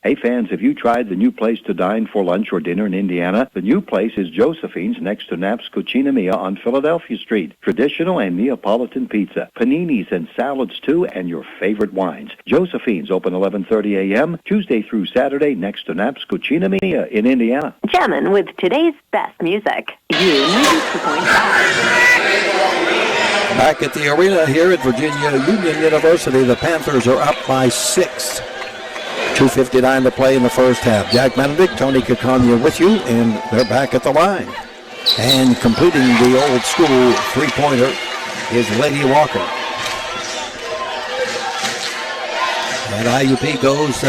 Hey fans, have you tried the new place to dine for lunch or dinner in Indiana? The new place is Josephine's next to Knapp's Cucina Mia on Philadelphia Street. Traditional and Neapolitan pizza, paninis and salads too, and your favorite wines. Josephine's open 11:30 a.m. Tuesday through Saturday next to Knapp's Cucina Mia in Indiana. Jammin' with today's best music. U92.5. Back at the arena here at Virginia Union University, the Panthers are up by 6. 2:59 to play in the first half. Jack Benedict, Tony Caconia with you, and they're back at the line. And completing the old school three-pointer is Lady Walker. And IUP goes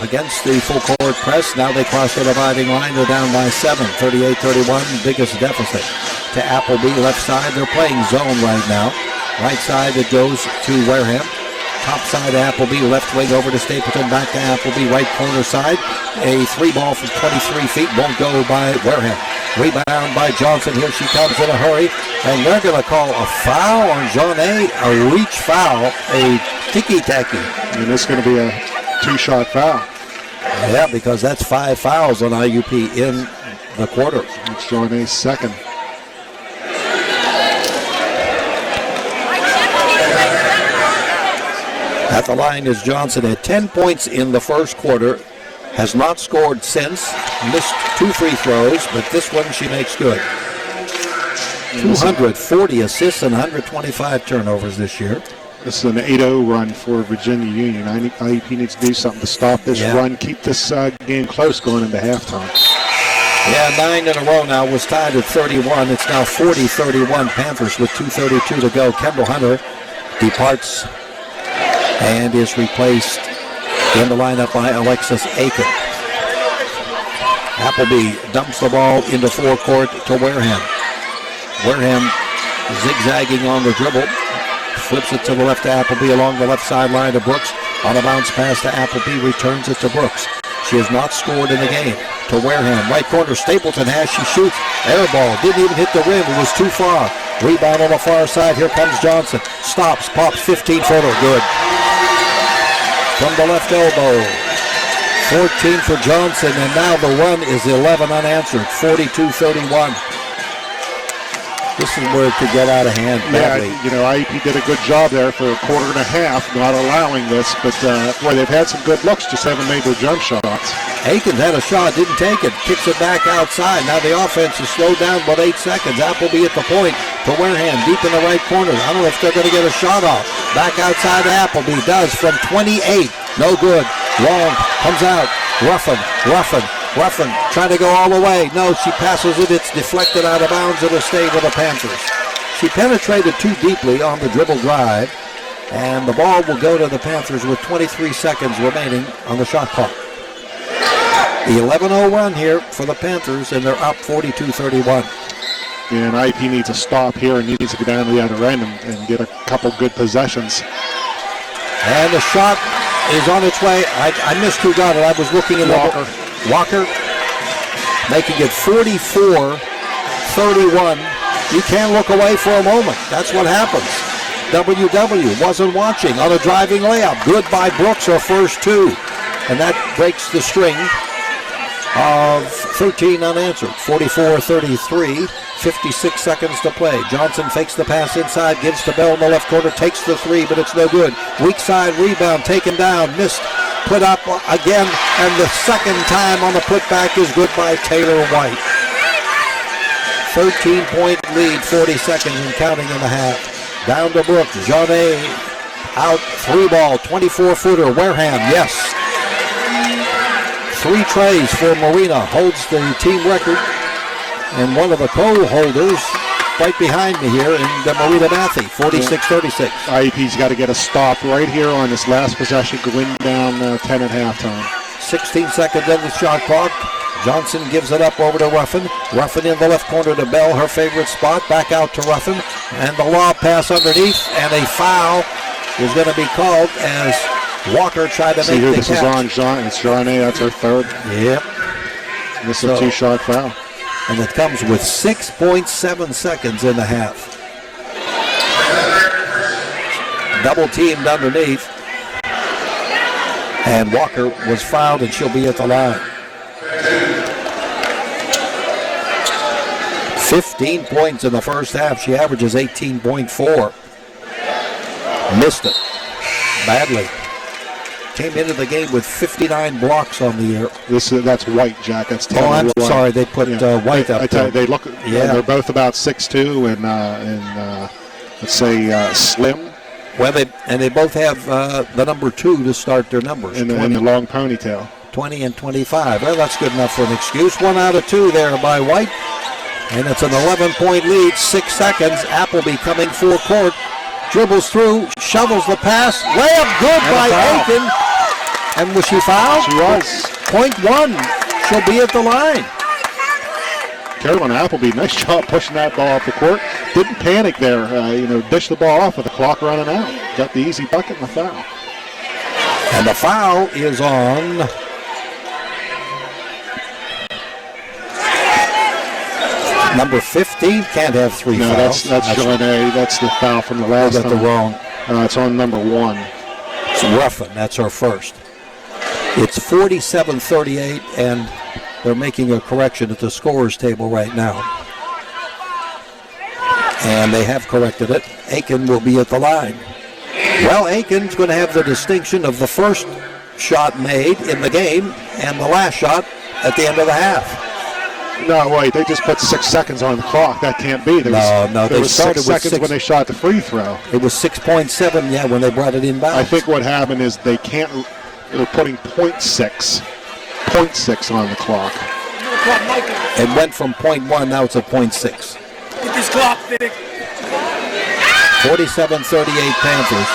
against the full-court press. Now they cross the dividing line. They're down by 7, 38-31, biggest deficit. To Appleby, left side. They're playing zone right now. Right side, it goes to Wareham. Top side Appleby, left wing over to Stapleton, back to Appleby, right corner side. A three ball from 23 feet, won't go by Wareham. Rebound by Johnson, here she comes in a hurry. And they're going to call a foul on Jeanne, a reach foul, a ticky-tacky. And this is going to be a two-shot foul. Yeah, because that's 5 fouls on IUP in the quarter. It's Jeanne's second. At the line is Johnson at 10 points in the first quarter. Has not scored since. Missed 2 free throws, but this one she makes good. 240 assists and 125 turnovers this year. This is an 8-0 run for Virginia Union. IUP needs to do something to stop this run, keep this game close going into halftime. Yeah, 9 in a row now. Was tied at 31. It's now 40-31 Panthers with 2:32 to go. Kendall Hunter departs and is replaced in the lineup by Alexis Aiken. Appleby dumps the ball into forecourt to Wareham. Wareham zigzagging on the dribble. Flips it to the left to Appleby along the left sideline to Brooks. On a bounce pass to Appleby, returns it to Brooks. She has not scored in the game. To Wareham, right corner, Stapleton has, she shoots. Air ball, didn't even hit the rim, it was too far. Rebound on the far side, here comes Johnson. Stops, pops, 15-footer, good. From the left elbow. 14 for Johnson, and now the run is 11 unanswered, 42-31. This is where it could get out of hand badly. Yeah, IUP did a good job there for a quarter and a half, not allowing this, but boy, they've had some good looks, just haven't made their jump shots. Aikens had a shot, didn't take it, kicks it back outside. Now the offense is slowed down about 8 seconds. Appleby at the point to Wareham, deep in the right corner. I don't know if they're going to get a shot off. Back outside to Appleby, does from 28. No good. Long, comes out. Ruffin. Ruffin trying to go all the way. No, she passes it. It's deflected out of bounds. It'll stay with the Panthers. She penetrated too deeply on the dribble drive, and the ball will go to the Panthers with 23 seconds remaining on the shot clock. The 11-0 run here for the Panthers, and they're up 42-31. Yeah, and IUP needs a stop here and needs to go down to the other end and get a couple good possessions. And the shot is on its way. I missed who got it. I was looking at Walker making it 44-31. You can't look away for a moment. That's what happens. WW wasn't watching on a driving layup. Good by Brooks, her first two. And that breaks the string of 13 unanswered. 44-33, 56 seconds to play. Johnson fakes the pass inside, gives to Bell in the left corner, takes the three, but it's no good. Weak side rebound, taken down, missed, put up again, and the second time on the putback is good by Taylor White. 13-point lead, 40 seconds and counting in the half. Down to Brooks, Jeannet out, three ball, 24-footer, Wareham, yes. 3 trays for Marina, holds the team record, and one of the co-holders right behind me here in Marina Matthey, 46-36. IUP's got to get a stop right here on this last possession, going down 10 at halftime. 16 seconds in the shot clock. Johnson gives it up over to Ruffin. Ruffin in the left corner to Bell, her favorite spot. Back out to Ruffin, and the lob pass underneath, and a foul is going to be called as Walker tried to make the catch. This is on Jean. It's Jeannet. That's her third. Yep. This is a 2-shot foul. And it comes with 6.7 seconds in the half. Double teamed underneath. And Walker was fouled, and she'll be at the line. 15 points in the first half. She averages 18.4. Missed it badly. Came into the game with 59 blocks on the year. That's White, Jack. That's 10. Oh, I'm sorry. They put White up there. They look. Yeah, they're both about 6'2" and let's say slim. Well, they both have the number 2 to start their numbers. And the long ponytail. 20 and 25. Well, that's good enough for an excuse. 1 out of 2 there by White. And it's an 11-point lead, 6 seconds. Appleby coming full court. Dribbles through, shovels the pass. Layup good by Aiken. And was she fouled? She was. .1. She'll be at the line. Carolyn Appleby, nice job pushing that ball off the court. Didn't panic there. Dished the ball off with the clock running out. Got the easy bucket and the foul. And the foul is on number 15. Can't have 3 fouls. That's Jeannet. That's the foul from the last time. The wrong. It's on number 1. It's Ruffin. That's her first. It's 47-38, and they're making a correction at the scorer's table right now. And they have corrected it. Aiken will be at the line. Well, Aiken's going to have the distinction of the first shot made in the game and the last shot at the end of the half. No, wait, they just put 6 seconds on the clock. That can't be. There was 6 seconds when they shot the free throw. It was 6.7, when they brought it inbound. I think what happened is they're putting 0.6 on the clock. It went from 0.1, now it's at 0.6. Get this clock, Vic. 47-38 Panthers.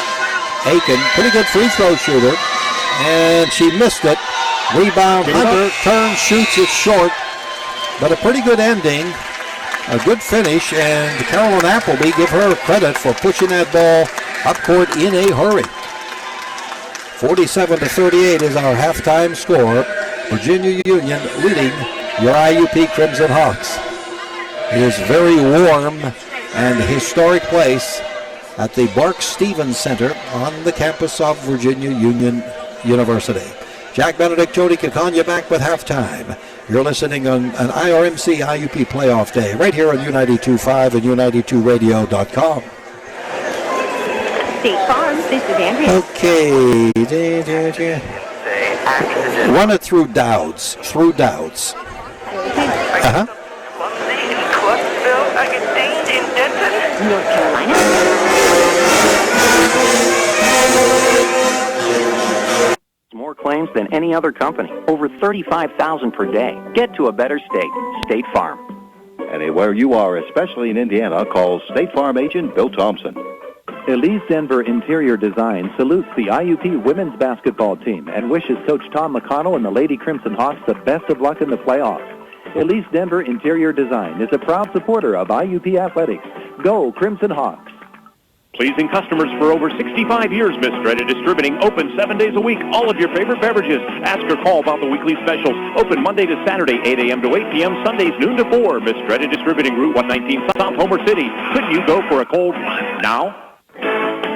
Aiken, pretty good free throw shooter, and she missed it. Rebound, Hunter turns, shoots it short, but a pretty good ending, a good finish, and Carolyn Appleby, give her credit for pushing that ball up court in a hurry. 47-38 is our halftime score. Virginia Union leading your IUP Crimson Hawks. It is very warm and historic place at the Barks-Stevens Center on the campus of Virginia Union University. Jack Benedict, Jody Kikanya back with halftime. You're listening on an IRMC IUP playoff day right here on U92.5 and U92Radio.com. State Farm, this is Andrea. Okay. Run it through Dowds. Uh-huh. North Carolina. More more claims than any other company. Over 35,000 per day. Get to a better state. State Farm. Anywhere you are, especially in Indiana, call State Farm agent Bill Thompson. Elise Denver Interior Design salutes the IUP women's basketball team and wishes Coach Tom McConnell and the Lady Crimson Hawks the best of luck in the playoffs. Elise Denver Interior Design is a proud supporter of IUP athletics. Go Crimson Hawks. Pleasing customers for over 65 years, Miss Dredda Distributing, open 7 days a week. All of your favorite beverages. Ask or call about the weekly specials. Open Monday to Saturday, 8 a.m. to 8 p.m., Sundays noon to 4. Miss Dredda Distributing, Route 119, South Homer City. Couldn't you go for a cold now?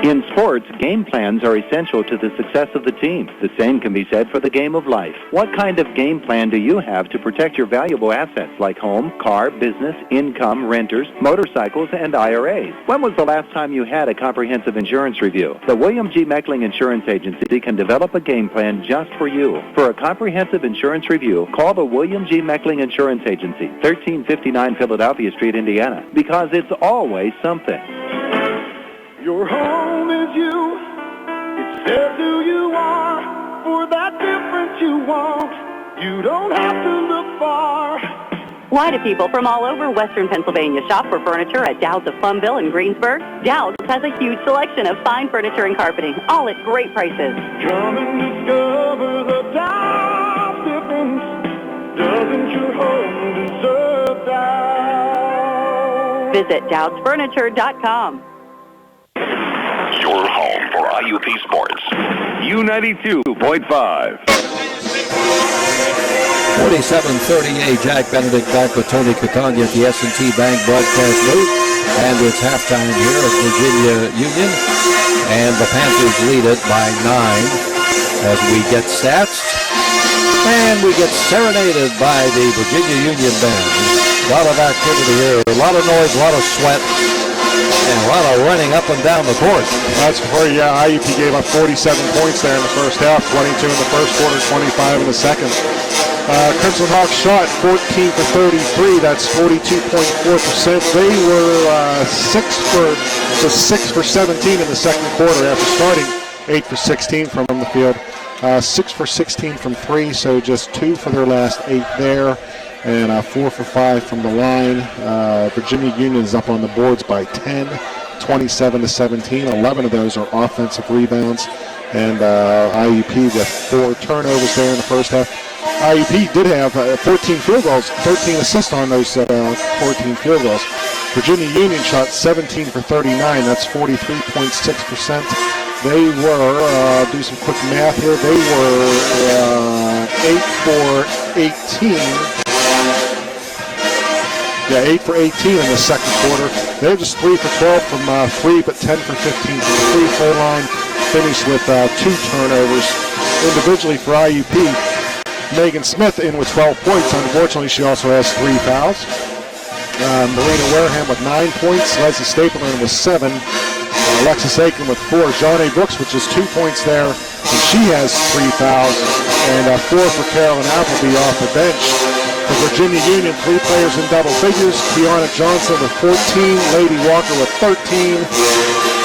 In sports, game plans are essential to the success of the team. The same can be said for the game of life. What kind of game plan do you have to protect your valuable assets like home, car, business, income, renters, motorcycles, and IRAs? When was the last time you had a comprehensive insurance review? The William G. Meckling Insurance Agency can develop a game plan just for you. For a comprehensive insurance review, call the William G. Meckling Insurance Agency, 1359 Philadelphia Street, Indiana, because it's always something. Your home is you. It says who you are. For that difference you want, you don't have to look far. Why do people from all over Western Pennsylvania shop for furniture at Dowd's of Plumville and Greensburg? Dowd's has a huge selection of fine furniture and carpeting, all at great prices. Come and discover the Dowd's difference. Doesn't your home deserve Dowd's? Visit Dowd'sFurniture.com. Your home for IUP Sports. U92.5. 47-38, Jack Benedict back with Tony Cacagna at the S&T Bank broadcast booth. And it's halftime here at Virginia Union. And the Panthers lead it by 9 as we get stats. And we get serenaded by the Virginia Union band. A lot of activity here, a lot of noise, a lot of sweat. And a lot of running up and down the court. That's before, IUP gave up 47 points there in the first half, 22 in the first quarter, 25 in the second. Crimson Hawks shot 14 for 33. That's 42.4%. They were 6 for 17 in the second quarter after starting 8 for 16 from the field. 6 for 16 from 3, so just 2 for their last 8 there. And 4 for 5 from the line. Virginia Union is up on the boards by 10, 27-17. 11 of those are offensive rebounds. And IUP with 4 turnovers there in the first half. IUP did have 14 field goals, 13 assists on those 14 field goals. Virginia Union shot 17 for 39. That's 43.6%. They were, do some quick math here, they were 8 for 18. 8 for 18 in the second quarter. They're just 3 for 12 from 3, but 10 for 15 from the free throw line. Finished with 2 turnovers. Individually for IUP, Megan Smith in with 12 points. Unfortunately, she also has 3 fouls. Marina Wareham with 9 points. Leslie Stapleton with 7. Alexis Aiken with 4. Johnny Brooks with just 2 points there. And she has 3 fouls. And 4 for Carolyn Appleby off the bench. For Virginia Union, 3 players in double figures. Kiana Johnson with 14, Lady Walker with 13.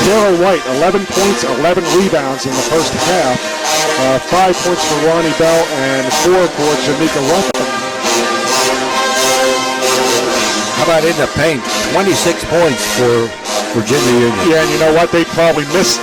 Tara White, 11 points, 11 rebounds in the first half. 5 points for Ronnie Bell and 4 for Jamaica Ruffin. How about in the paint? 26 points for Virginia Union. Yeah, and you know what? They probably missed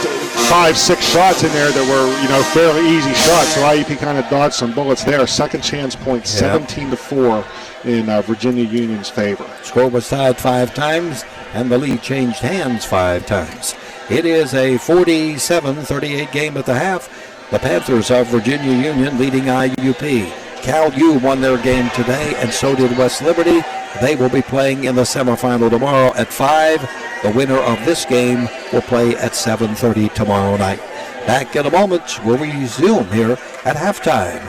5-6 shots in there that were, fairly easy shots. So IUP kind of dodged some bullets there. Second chance point, 17-4 in Virginia Union's favor. Score was tied 5 times, and the lead changed hands 5 times. It is a 47-38 game at the half. The Panthers of Virginia Union leading IUP. Cal U won their game today, and so did West Liberty. They will be playing in the semifinal tomorrow at 5. The winner of this game will play at 7:30 tomorrow night. Back in a moment, we'll resume here at halftime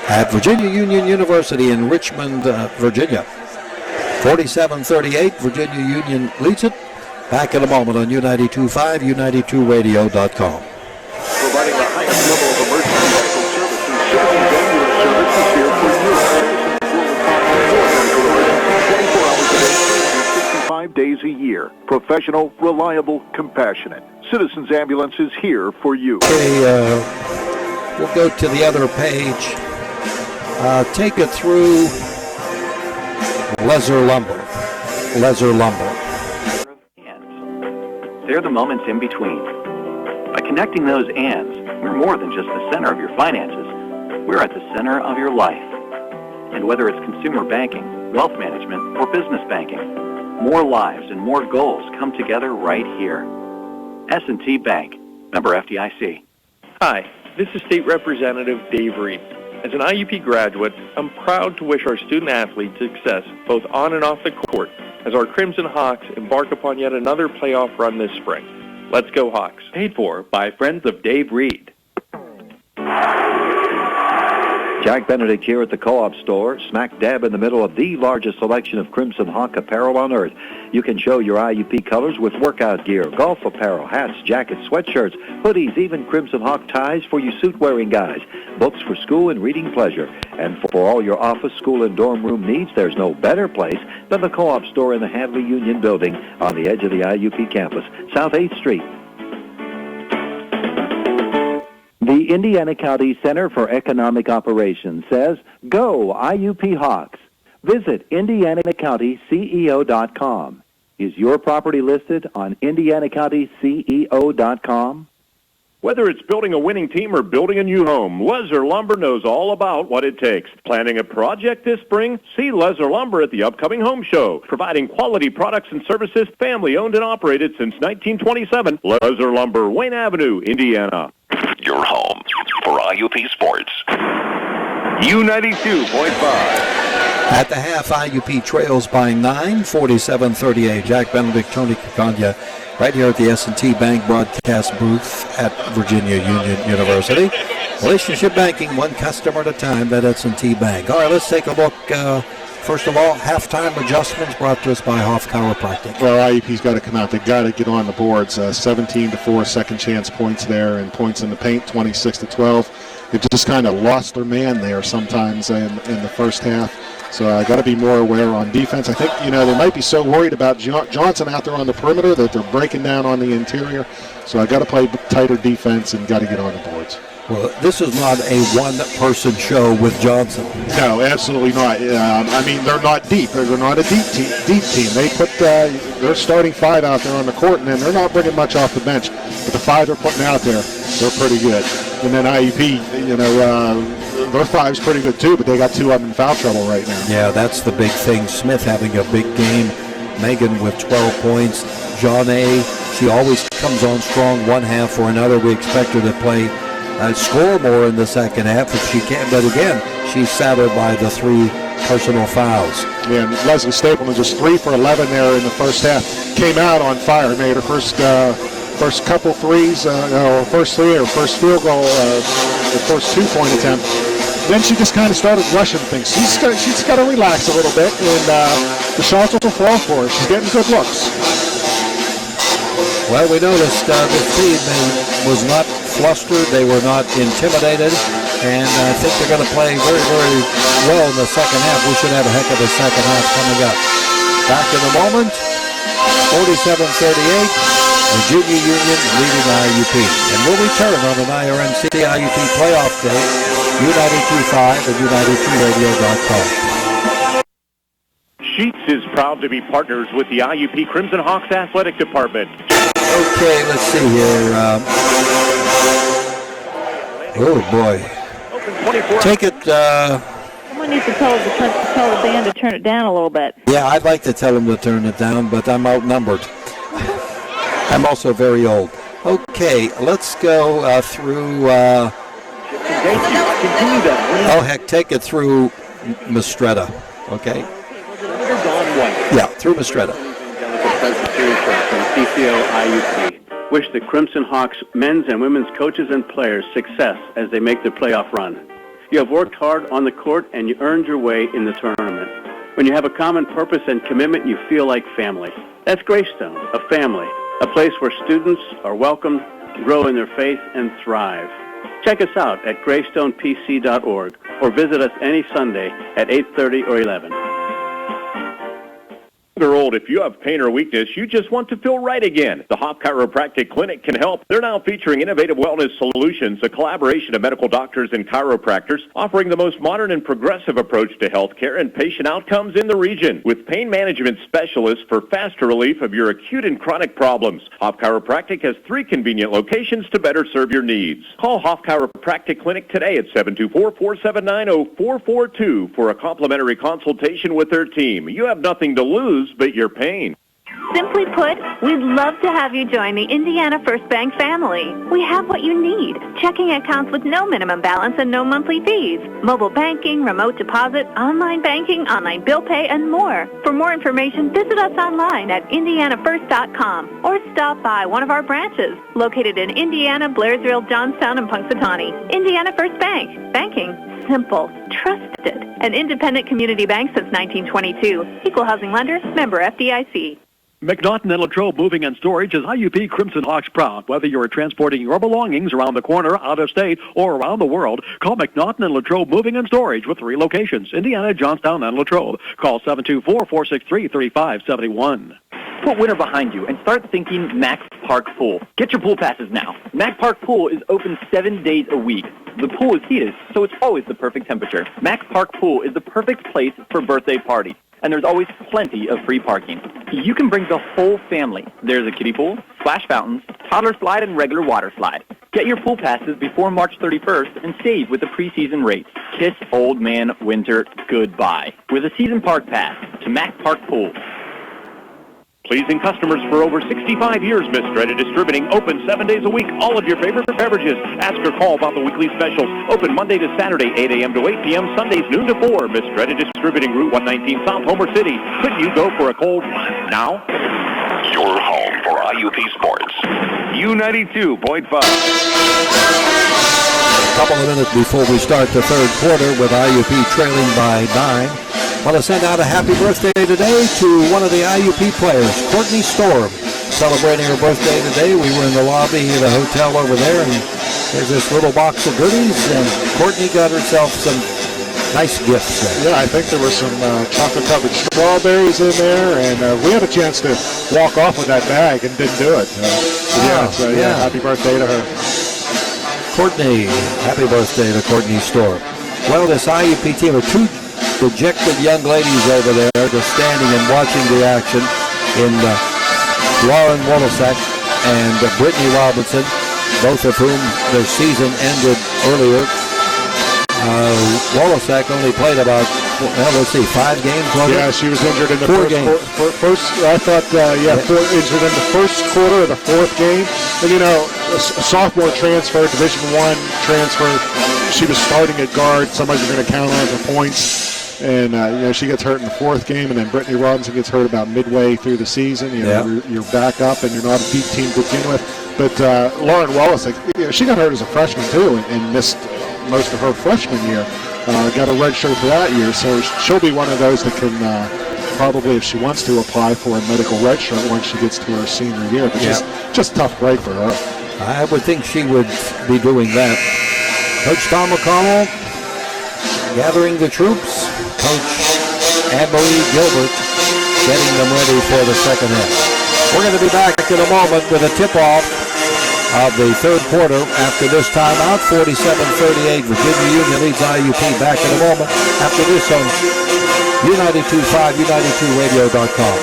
at Virginia Union University in Richmond, Virginia. 47-38, Virginia Union leads it. Back in a moment on U92.5, U92Radio.com. Providing the highest level of emergency medical services, Citizens Ambulance Service is here for you. Citizens will 24 hours a day, 65 days a year. Professional, reliable, compassionate. Citizens Ambulance is here for you. We'll go to the other page. Take it through Lesser Lumber. They're the moments in between. By connecting those ands, we're more than just the center of your finances. We're at the center of your life. And whether it's consumer banking, wealth management, or business banking, more lives and more goals come together right here. S&T Bank, member FDIC. Hi, this is State Representative Dave Reed. As an IUP graduate, I'm proud to wish our student athletes success both on and off the court as our Crimson Hawks embark upon yet another playoff run this spring. Let's go Hawks. Paid for by friends of Dave Reed. Jack Benedict here at the Co-op store, smack dab in the middle of the largest selection of Crimson Hawk apparel on earth. You can show your IUP colors with workout gear, golf apparel, hats, jackets, sweatshirts, hoodies, even Crimson Hawk ties for you suit-wearing guys, books for school and reading pleasure. And for all your office, school, and dorm room needs, there's no better place than the Co-op store in the Hadley Union Building on the edge of the IUP campus, South 8th Street. The Indiana County Center for Economic Operations says, go IUP Hawks. Visit IndianaCountyCEO.com. Is your property listed on IndianaCountyCEO.com? Whether it's building a winning team or building a new home, Lesser Lumber knows all about what it takes. Planning a project this spring? See Lesser Lumber at the upcoming home show. Providing quality products and services, family-owned and operated since 1927. Lesser Lumber, Wayne Avenue, Indiana. Your home for IUP Sports. U92.5. At the half, IUP trails by 9, 47-38. Jack Benedict, Tony Caconia, right here at the S&T Bank broadcast booth at Virginia Union University. Relationship banking, one customer at a time, that S&T Bank. All right, let's take a look. First of all, halftime adjustments brought to us by Hoff Chiropractic. Well, IUP's got to come out. They've got to get on the boards. 17-4 second chance points there, and points in the paint, 26-12. They've just kind of lost their man there sometimes in the first half. So I got to be more aware on defense. I think, they might be so worried about Johnson out there on the perimeter that they're breaking down on the interior. So I got to play tighter defense and got to get on the boards. Well, this is not a one-person show with Johnson. No, absolutely not. They're not deep. They're not a deep team. They put their starting five out there on the court, and then they're not bringing much off the bench. But the five they're putting out there, they're pretty good. And then IUP, their five's pretty good too, but they got two of them in foul trouble right now. Yeah, that's the big thing. Smith having a big game. Megan with 12 points. John A., she always comes on strong one half or another. We expect her to play score more in the second half if she can, but again, she's saddled by the three personal fouls. Yeah, and Leslie Stapleton just 3 for 11 there in the first half. Came out on fire, made her first couple threes, first three or first field goal, the first 2-point attempt. Then she just kind of started rushing things. She's got to relax a little bit, and the shots will fall for her. She's getting good looks. Well, we noticed this team was not flustered. They were not intimidated. And I think they're going to play very, very well in the second half. We should have a heck of a second half coming up. Back in a moment, 47-38, Virginia Union leading IUP. And we'll return on an IRMC IUP playoff day, U92.5 and U92Radio.com. Sheets is proud to be partners with the IUP Crimson Hawks Athletic Department. Okay, let's see here. Oh, boy. Take it. Someone needs to tell the band to turn it down a little bit. Yeah, I'd like to tell them to turn it down, but I'm outnumbered. I'm also very old. Okay, let's go through... oh, heck, take it through Mistretta, okay? Yeah, through Mistretta. From CCO IUP. Wish the Crimson Hawks men's and women's coaches and players success as they make their playoff run. You have worked hard on the court and you earned your way in the tournament. When you have a common purpose and commitment, you feel like family. That's Greystone, a family, a place where students are welcomed, grow in their faith, and thrive. Check us out at greystonepc.org or visit us any Sunday at 8:30 or 11. Or old, if you have pain or weakness, you just want to feel right again. The Hoff Chiropractic Clinic can help. They're now featuring innovative wellness solutions, a collaboration of medical doctors and chiropractors, offering the most modern and progressive approach to healthcare and patient outcomes in the region, with pain management specialists for faster relief of your acute and chronic problems. Hoff Chiropractic has 3 convenient locations to better serve your needs. Call Hoff Chiropractic Clinic today at 724-479-0442 for a complimentary consultation with their team. You have nothing to lose but your pain. Simply put, we'd love to have you join the Indiana First Bank family. We have what you need. Checking accounts with no minimum balance and no monthly fees. Mobile banking, remote deposit, online banking, online bill pay, and more. For more information, visit us online at indianafirst.com or stop by one of our branches located in Indiana, Blairsville, Johnstown, and Punxsutawney. Indiana First Bank. Banking. Simple. Trusted. An independent community bank since 1922. Equal housing lender. Member FDIC. McNaughton and Latrobe Moving and Storage is IUP Crimson Hawks proud. Whether you're transporting your belongings around the corner, out of state, or around the world, call McNaughton and Latrobe Moving and Storage with 3 locations, Indiana, Johnstown, and Latrobe. Call 724-463-3571. Put winter behind you and start thinking Max Park Pool. Get your pool passes now. Max Park Pool is open 7 days a week. The pool is heated, so it's always the perfect temperature. Max Park Pool is the perfect place for birthday parties, and there's always plenty of free parking. You can bring the whole family. There's a kiddie pool, splash fountains, toddler slide, and regular water slide. Get your pool passes before March 31st and save with the preseason rates. Kiss old man winter goodbye with a season park pass to Max Park Pool. Pleasing customers for over 65 years, Miss Dredda Distributing, open 7 days a week. All of your favorite beverages. Ask or call about the weekly specials. Open Monday to Saturday, 8 a.m. to 8 p.m., Sundays noon to 4. Miss Dredda Distributing, Route 119 South, Homer City. Couldn't you go for a cold one now? Your home for IUP Sports. U92.5. A couple of minutes before we start the third quarter with IUP trailing by 9. I want to send out a happy birthday today to one of the IUP players, Courtney Storm, celebrating her birthday today. We were in the lobby of the hotel over there, and there's this little box of goodies, and Courtney got herself some nice gifts there. Yeah, I think there were some chocolate-covered strawberries in there, and we had a chance to walk off with that bag and didn't do it. Yeah, happy birthday to her. Courtney, happy birthday to Courtney Storm. Well, this IUP team of 2 dejected young ladies over there just standing and watching the action in Lauren Wolosak and Brittany Robinson, both of whom their season ended earlier. Wolosak only played about, 5 games. Yeah, she was injured in the 4 games. First, I thought, injured in the first quarter of the 4th game. And, a sophomore transfer, Division I transfer. She was starting at guard. Somebody you're going to count on for points. And, she gets hurt in the 4th game, and then Brittany Robinson gets hurt about midway through the season. You're back up, and you're not a deep team to begin with. But Lauren Wallace, she got hurt as a freshman, too, and missed most of her freshman year. Got a red shirt for that year, so she'll be one of those that can probably, if she wants to, apply for a medical red shirt once she gets to her senior year. But just tough break for her. I would think she would be doing that. Coach Tom McConnell gathering the troops. Coach Anne-Marie Gilbert getting them ready for the second half. We're going to be back in a moment with a tip-off of the third quarter after this timeout. 47-38, Virginia Union leads IUP. Back in a moment after this on U92.5, U92Radio.com.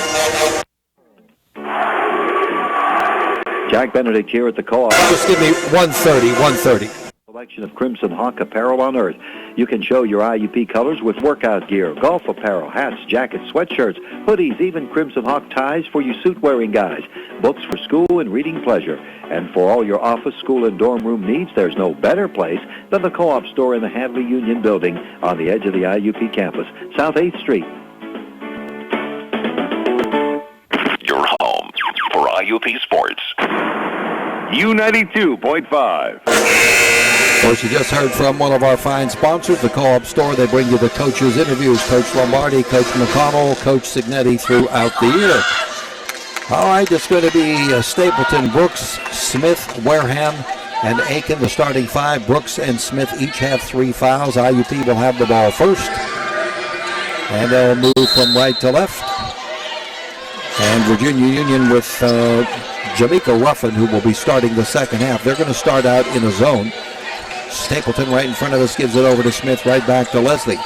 Jack Benedict here at the Co-op. Just give me 130. Selection of Crimson Hawk apparel on earth. You can show your IUP colors with workout gear, golf apparel, hats, jackets, sweatshirts, hoodies, even Crimson Hawk ties for you suit-wearing guys, books for school and reading pleasure. And for all your office, school, and dorm room needs, there's no better place than the Co-op store in the Hadley Union Building on the edge of the IUP campus, South 8th Street. Your home for IUP Sports. U92.5. Of course, you just heard from one of our fine sponsors, the Co-op Store. They bring you the coaches' interviews, Coach Lombardi, Coach McConnell, Coach Signetti throughout the year. All right, it's going to be Stapleton, Brooks, Smith, Wareham, and Aiken, the starting 5. Brooks and Smith each have 3 fouls. IUP will have the ball first. And they'll move from right to left. And Virginia Union with Jamaica Ruffin, who will be starting the second half. They're going to start out in a zone. Stapleton right in front of us gives it over to Smith, right back to Leslie.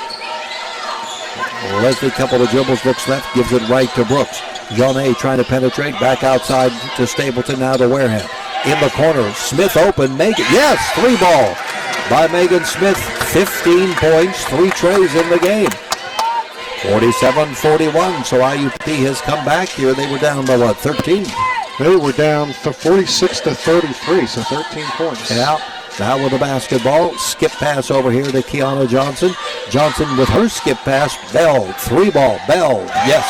Leslie, couple of dribbles, looks left, gives it right to Brooks. Jeanne trying to penetrate, back outside to Stapleton, now to Wareham. In the corner, Smith open, Megan, yes, 3-ball by Megan Smith. 15 points, 3 trays in the game. 47-41, so IUP has come back here. They were down by what, 13? They were down 46-33, so 13 points. Yeah. Now with the basketball, skip pass over here to Kiana Johnson. Johnson with her skip pass. Bell, 3-ball. Bell, yes.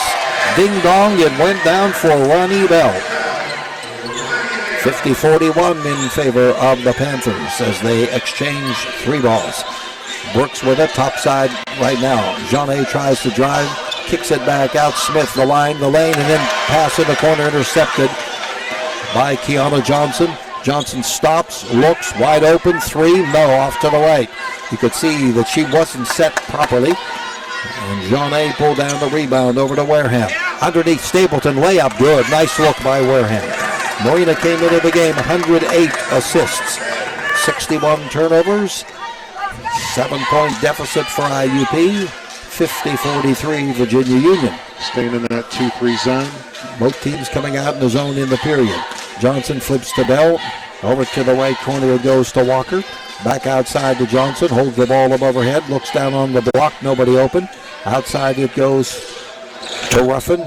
Ding dong, it went down for Ronnie Bell. 50-41 in favor of the Panthers as they exchange 3 balls. Brooks with it, top side right now. Jeanne tries to drive, kicks it back out. Smith, the lane, and then pass in the corner intercepted by Kiana Johnson. Johnson stops, looks, wide open, 3, no, off to the right. You could see that she wasn't set properly. And Jeanne pulled down the rebound over to Wareham. Underneath Stapleton, layup, good. Nice look by Wareham. Marina came into the game, 108 assists, 61 turnovers, 7-point deficit for IUP, 50-43 Virginia Union. Staying in that 2-3 zone. Both teams coming out in the zone in the period. Johnson flips to Bell. Over to the right corner it goes to Walker. Back outside to Johnson. Holds the ball above her head. Looks down on the block. Nobody open. Outside it goes to Ruffin.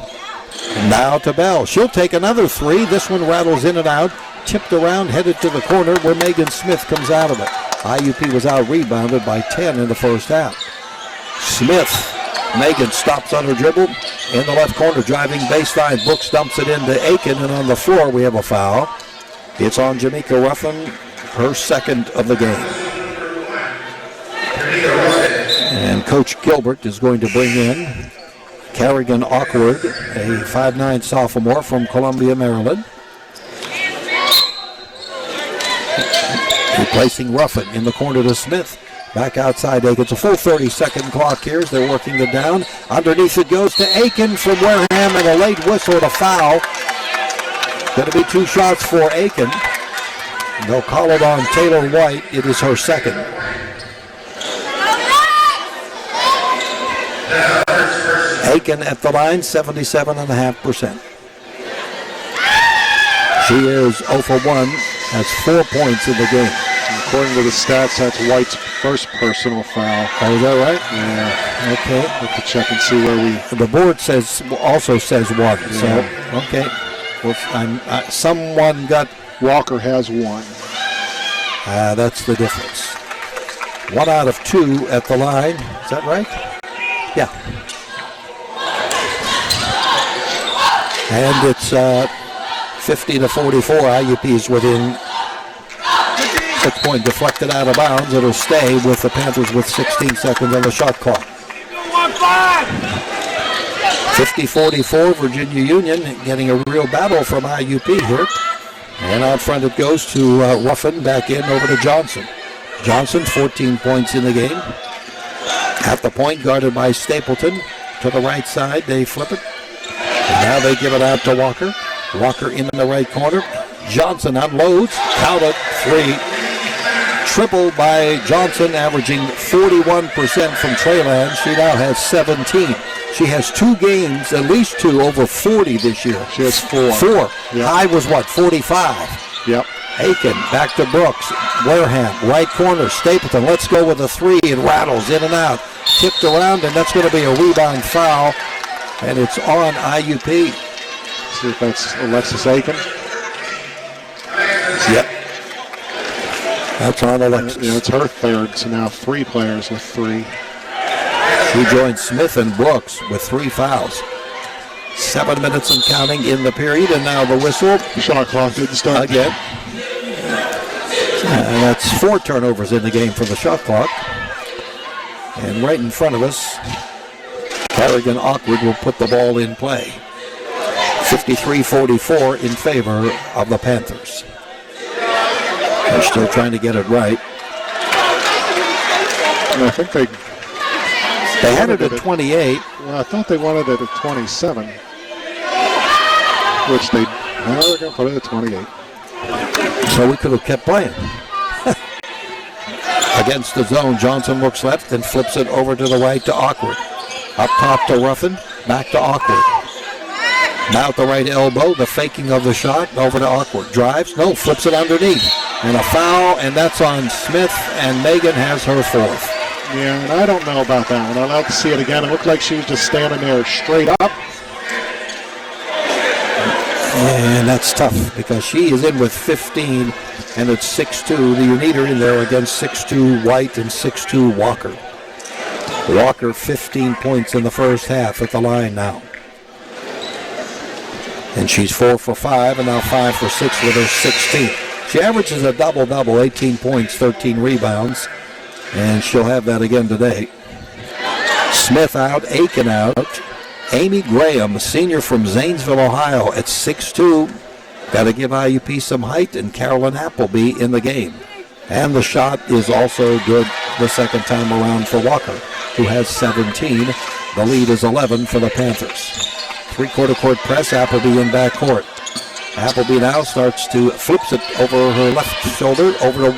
Now to Bell. She'll take another 3. This one rattles in and out. Tipped around, headed to the corner where Megan Smith comes out of it. IUP was out rebounded by 10 in the first half. Smith. Megan stops on her dribble. In the left corner, driving baseline. Brooks dumps it into Aiken, and on the floor we have a foul. It's on Jamaica Ruffin, her second of the game. And Coach Gilbert is going to bring in Carrigan Awkward, a 5'9" sophomore from Columbia, Maryland. Replacing Ruffin in the corner to Smith. Back outside Aiken. It's a full 30-second clock here as they're working it down. Underneath it goes to Aiken from Wareham, and a late whistle to foul. Going to be 2 shots for Aiken. They'll call it on Taylor White. It is her second. Aiken at the line, 77.5%. She is 0 for 1, has 4 points in the game. According to the stats, that's White's first personal foul. Oh, is that right? Yeah. Okay. We have to check and see where we... The board also says 1. Yeah. So, okay. Well, someone got... Walker has 1. That's the difference. 1 out of 2 at the line. Is that right? Yeah. And it's 50-44. IUP is within 6-point, deflected out of bounds. It'll stay with the Panthers with 16 seconds on the shot clock. 50-44, Virginia Union getting a real battle from IUP here. And out front it goes to Ruffin, back in over to Johnson. Johnson, 14 points in the game. At the point, guarded by Stapleton. To the right side, they flip it. And now they give it out to Walker. Walker in the right corner. Johnson unloads. Count it, 3. Triple by Johnson, averaging 41% from Treyland. She now has 17. She has 2 games, at least 2, over 40 this year. She has 4. 4. Yep. High was what, 45? Yep. Aiken, back to Brooks. Wareham, right corner. Stapleton, let's go with a 3. It rattles in and out. Tipped around, and that's going to be a rebound foul. And it's on IUP. See if that's Alexis Aiken. Yep. That's on Alexis. Yeah, it's her third, so now 3 players with 3. She joins Smith and Brooks with 3 fouls. 7 minutes and counting in the period, and now the whistle. Shot clock didn't start again. And that's 4 turnovers in the game for the shot clock. And right in front of us, Carrigan Awkward will put the ball in play. 53-44 in favor of the Panthers. They're still trying to get it right. And I think they had it at 28. Well, I thought they wanted it at 27. Which they're going to put it at 28. So we could have kept playing. Against the zone, Johnson looks left and flips it over to the right to Awkward. Up top to Ruffin, back to Awkward. Now at the right elbow, the faking of the shot, over to Awkward. Drives, no, flips it underneath. And a foul, and that's on Smith, and Megan has her fourth. Yeah, and I don't know about that one. I'd like to see it again. It looked like she was just standing there straight up. And that's tough because she is in with 15, and it's 6'2". You need her in there against 6'2" White and 6'2" Walker. Walker 15 points in the first half at the line now. And she's 4 for 5 and now 5 for 6 with her 16. She averages a double-double, 18 points, 13 rebounds, and she'll have that again today. Smith out, Aiken out. Amy Graham, senior from Zanesville, Ohio, at 6'2". Got to give IUP some height, and Carolyn Appleby in the game. And the shot is also good the second time around for Walker, who has 17. The lead is 11 for the Panthers. Three-quarter court press, Appleby in backcourt. Appleby now flips it over her left shoulder, over to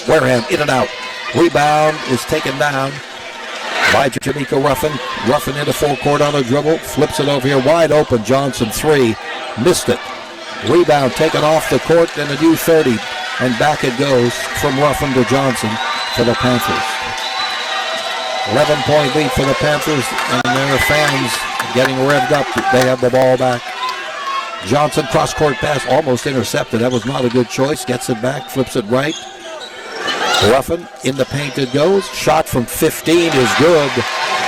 Wareham, in and out. Rebound is taken down by Jamaica Ruffin. Ruffin into full court on a dribble, flips it over here, wide open. Johnson, 3, missed it. Rebound taken off the court, and a new 30. And back it goes from Ruffin to Johnson for the Panthers. 11-point lead for the Panthers, and their fans getting revved up. They have the ball back. Johnson, cross-court pass, almost intercepted. That was not a good choice. Gets it back, flips it right. Ruffin, in the paint it goes. Shot from 15 is good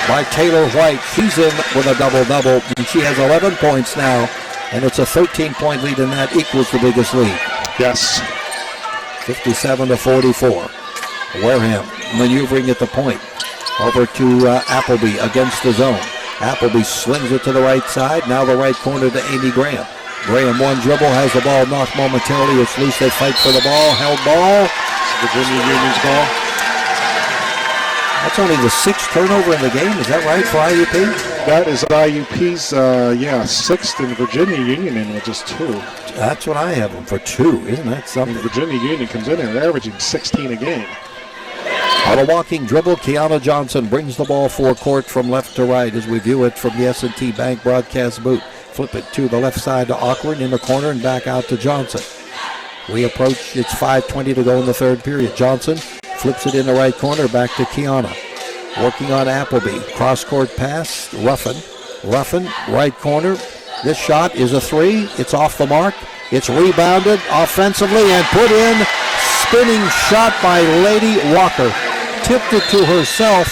by Taylor White. She's in with a double-double, and she has 11 points now, and it's a 13-point lead, and that equals the biggest lead. Yes. 57-44. Wareham maneuvering at the point. Over to Appleby against the zone. Appleby slings it to the right side. Now the right corner to Amy Graham. Graham one dribble, has the ball knocked momentarily. It's loose. They fight for the ball. Held ball. Virginia Union's ball. That's only the 6th turnover in the game. Is that right for IUP? That is IUP's, 6th, and Virginia Union in with just 2. That's what I have them for 2. Isn't that something? And Virginia Union comes in there averaging 16 a game. On a walking dribble, Kiana Johnson brings the ball forecourt from left to right as we view it from the S&T Bank broadcast booth. Flip it to the left side to Awkward in the corner and back out to Johnson. We approach, it's 5:20 to go in the third period. Johnson flips it in the right corner back to Kiana. Working on Appleby. Cross-court pass, Ruffin, right corner. This shot is a 3. It's off the mark. It's rebounded offensively and put in. Spinning shot by Lady Walker. Tipped it to herself,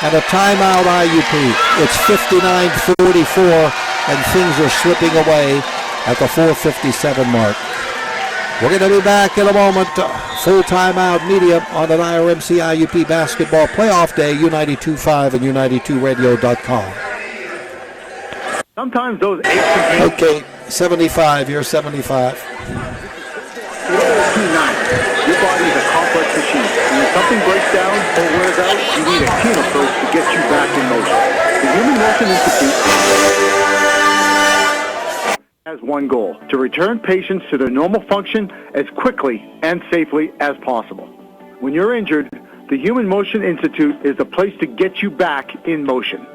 and a timeout IUP. It's 59-44, and things are slipping away at the 4:57 mark. We're going to be back in a moment. Full timeout media on an IRMC IUP basketball playoff day, U92.5 and U92radio.com. Sometimes those aches and pains... Okay, 75, you're 75. Your body is a complex machine. And when something breaks down or wears out, you need a team approach to get you back in motion. The Human Motion Institute has one goal: to return patients to their normal function as quickly and safely as possible. When you're injured, the Human Motion Institute is the place to get you back in motion.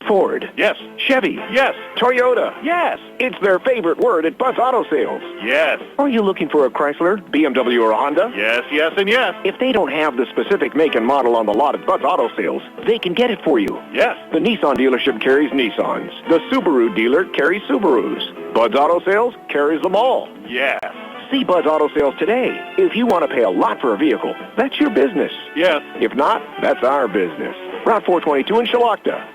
Ford. Yes. Chevy. Yes. Toyota. Yes. It's their favorite word at Buzz Auto Sales. Yes. Are you looking for a Chrysler, BMW, or a Honda? Yes, yes, and yes. If they don't have the specific make and model on the lot at Buzz Auto Sales, they can get it for you. Yes. The Nissan dealership carries Nissans. The Subaru dealer carries Subarus. Buzz Auto Sales carries them all. Yes. See Buzz Auto Sales today. If you want to pay a lot for a vehicle, that's your business. Yes. If not, that's our business. Route 422 in Shilocta.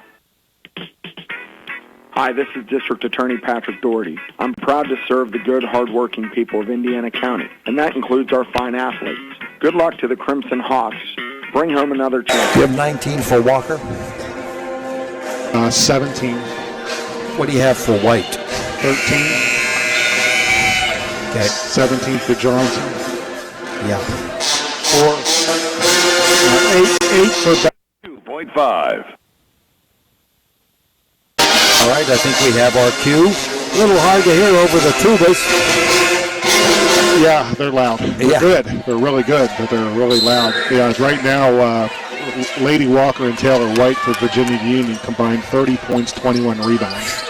Hi, this is District Attorney Patrick Doherty. I'm proud to serve the good, hard-working people of Indiana County, and that includes our fine athletes. Good luck to the Crimson Hawks. Bring home another champion. You have 19 for Walker? 17. What do you have for White? 13. Okay. 17 for Johnson. Yeah. 8 for 2.5. All right, I think we have our cue. A little hard to hear over the tubas. Yeah, they're loud. They're good. They're really good, but they're really loud. Yeah, right now, Lady Walker and Taylor White for Virginia Union combined 30 points, 21 rebounds.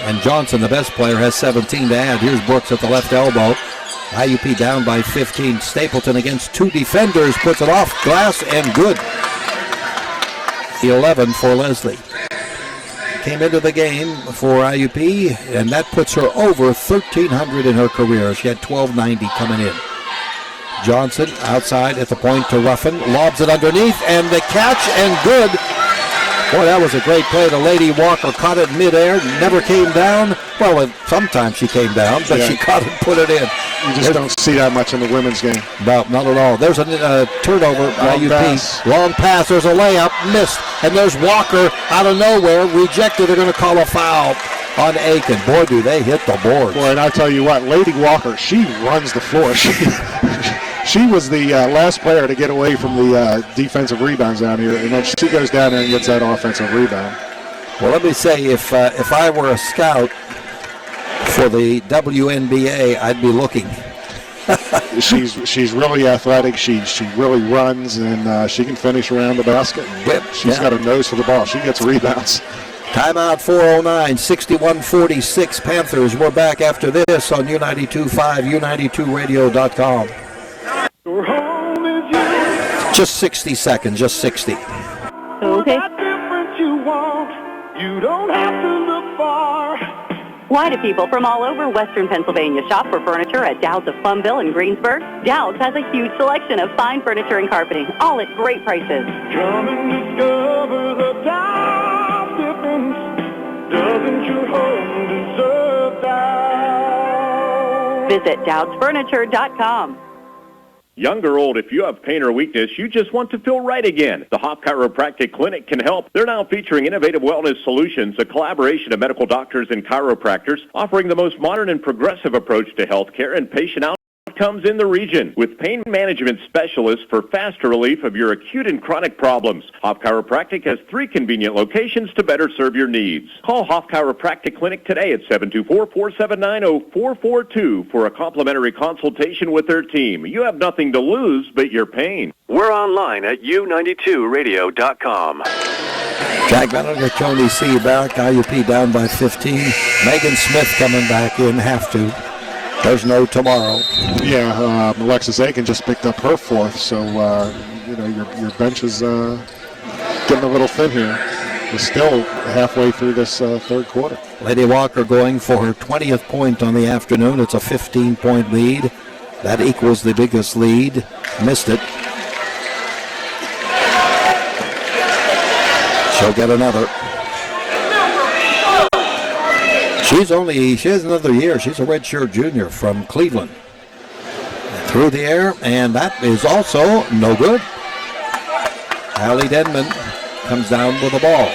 And Johnson, the best player, has 17 to add. Here's Brooks at the left elbow. IUP down by 15. Stapleton against two defenders, puts it off glass and good. 11 for Leslie. Came into the game for IUP, and that puts her over 1,300 in her career. She had 1,290 coming in. Johnson outside at the point to Ruffin, lobs it underneath, and the catch and good. Boy, that was a great play. The Lady Walker caught it midair, never came down. Well, sometimes she came down, but she caught it and put it in. You just don't see that much in the women's game. No, not at all. There's a turnover, IUP. Long pass, there's a layup, missed. And there's Walker out of nowhere, rejected. They're going to call a foul on Aiken. Boy, do they hit the boards. Boy, and I'll tell you what, Lady Walker, she runs the floor. She was the last player to get away from the defensive rebounds down here, and then she goes down there and gets that offensive rebound. Well, let me say, if I were a scout for the WNBA, I'd be looking. She's really athletic. She really runs, and she can finish around the basket. She's got a nose for the ball. She gets rebounds. Timeout 4:09, 61-46 Panthers. We're back after this on U92.5, U92Radio.com. Your home is you. Just 60 seconds, just 60. Okay. That difference you want, you don't have to look far. Why do people from all over Western Pennsylvania shop for furniture at Dowd's of Plumville and Greensburg? Dowd's has a huge selection of fine furniture and carpeting, all at great prices. Come and discover the Dowd's difference. Doesn't your home deserve Dowd's? Visit Dowd'sFurniture.com. Young or old, if you have pain or weakness, you just want to feel right again. The Hop Chiropractic Clinic can help. They're now featuring innovative wellness solutions, a collaboration of medical doctors and chiropractors, offering the most modern and progressive approach to health care and patient outcomes in the region, with pain management specialists for faster relief of your acute and chronic problems. Hop Chiropractic has 3 convenient locations to better serve your needs. Call Hop Chiropractic Clinic today at 724-479-0442 for a complimentary consultation with their team. You have nothing to lose but your pain. We're online at U92Radio.com. Jack Benedict, Tony C. back. IUP down by 15. Megan Smith coming back in, have to. There's no tomorrow. Yeah, Alexis Aiken just picked up her 4th, so your bench is getting a little thin here. We're still halfway through this third quarter. Lady Walker going for her 20th point on the afternoon. It's a 15-point lead. That equals the biggest lead. Missed it. She'll get another. She has another year. She's a redshirt junior from Cleveland. Through the air, and that is also no good. Allie Denman comes down with the ball.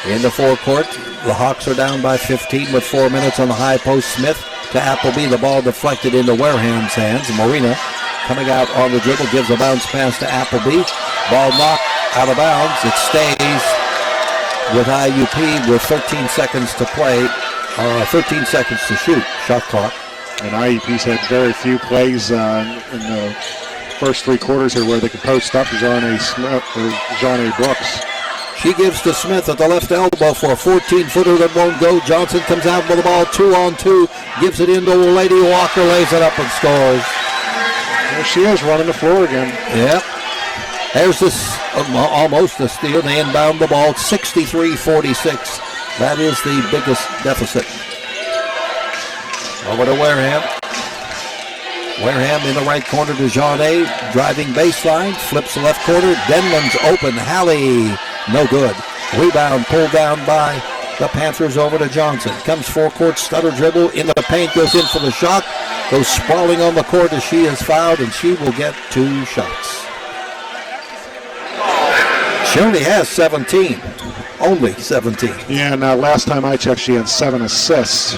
In the forecourt, the Hawks are down by 15 with 4 minutes on the high post. Smith to Appleby. The ball deflected into Wareham's hands. Marina coming out on the dribble, gives a bounce pass to Appleby. Ball knocked out of bounds. It stays with IUP with 13 seconds to play. 13 seconds to shoot. Shot clock. And IUP's had very few plays in the first 3 quarters here where they could post up Jeanne Brooks. She gives to Smith at the left elbow for a 14-footer that won't go. Johnson comes out with the ball 2-on-2. Gives it into Lady Walker, lays it up and scores. There she is running the floor again. Yep. There's this almost a steal. They inbound the ball 63-46. That is the biggest deficit. Over to Wareham. Wareham in the right corner to Jeanne. Driving baseline. Flips the left corner. Denman's open. Halley. No good. Rebound pulled down by the Panthers over to Johnson. Comes forecourt, stutter dribble. In the paint. Goes in for the shot. Goes sprawling on the court as she is fouled. And she will get 2 shots. She only has 17. Only 17. Yeah, and last time I checked, she had 7 assists.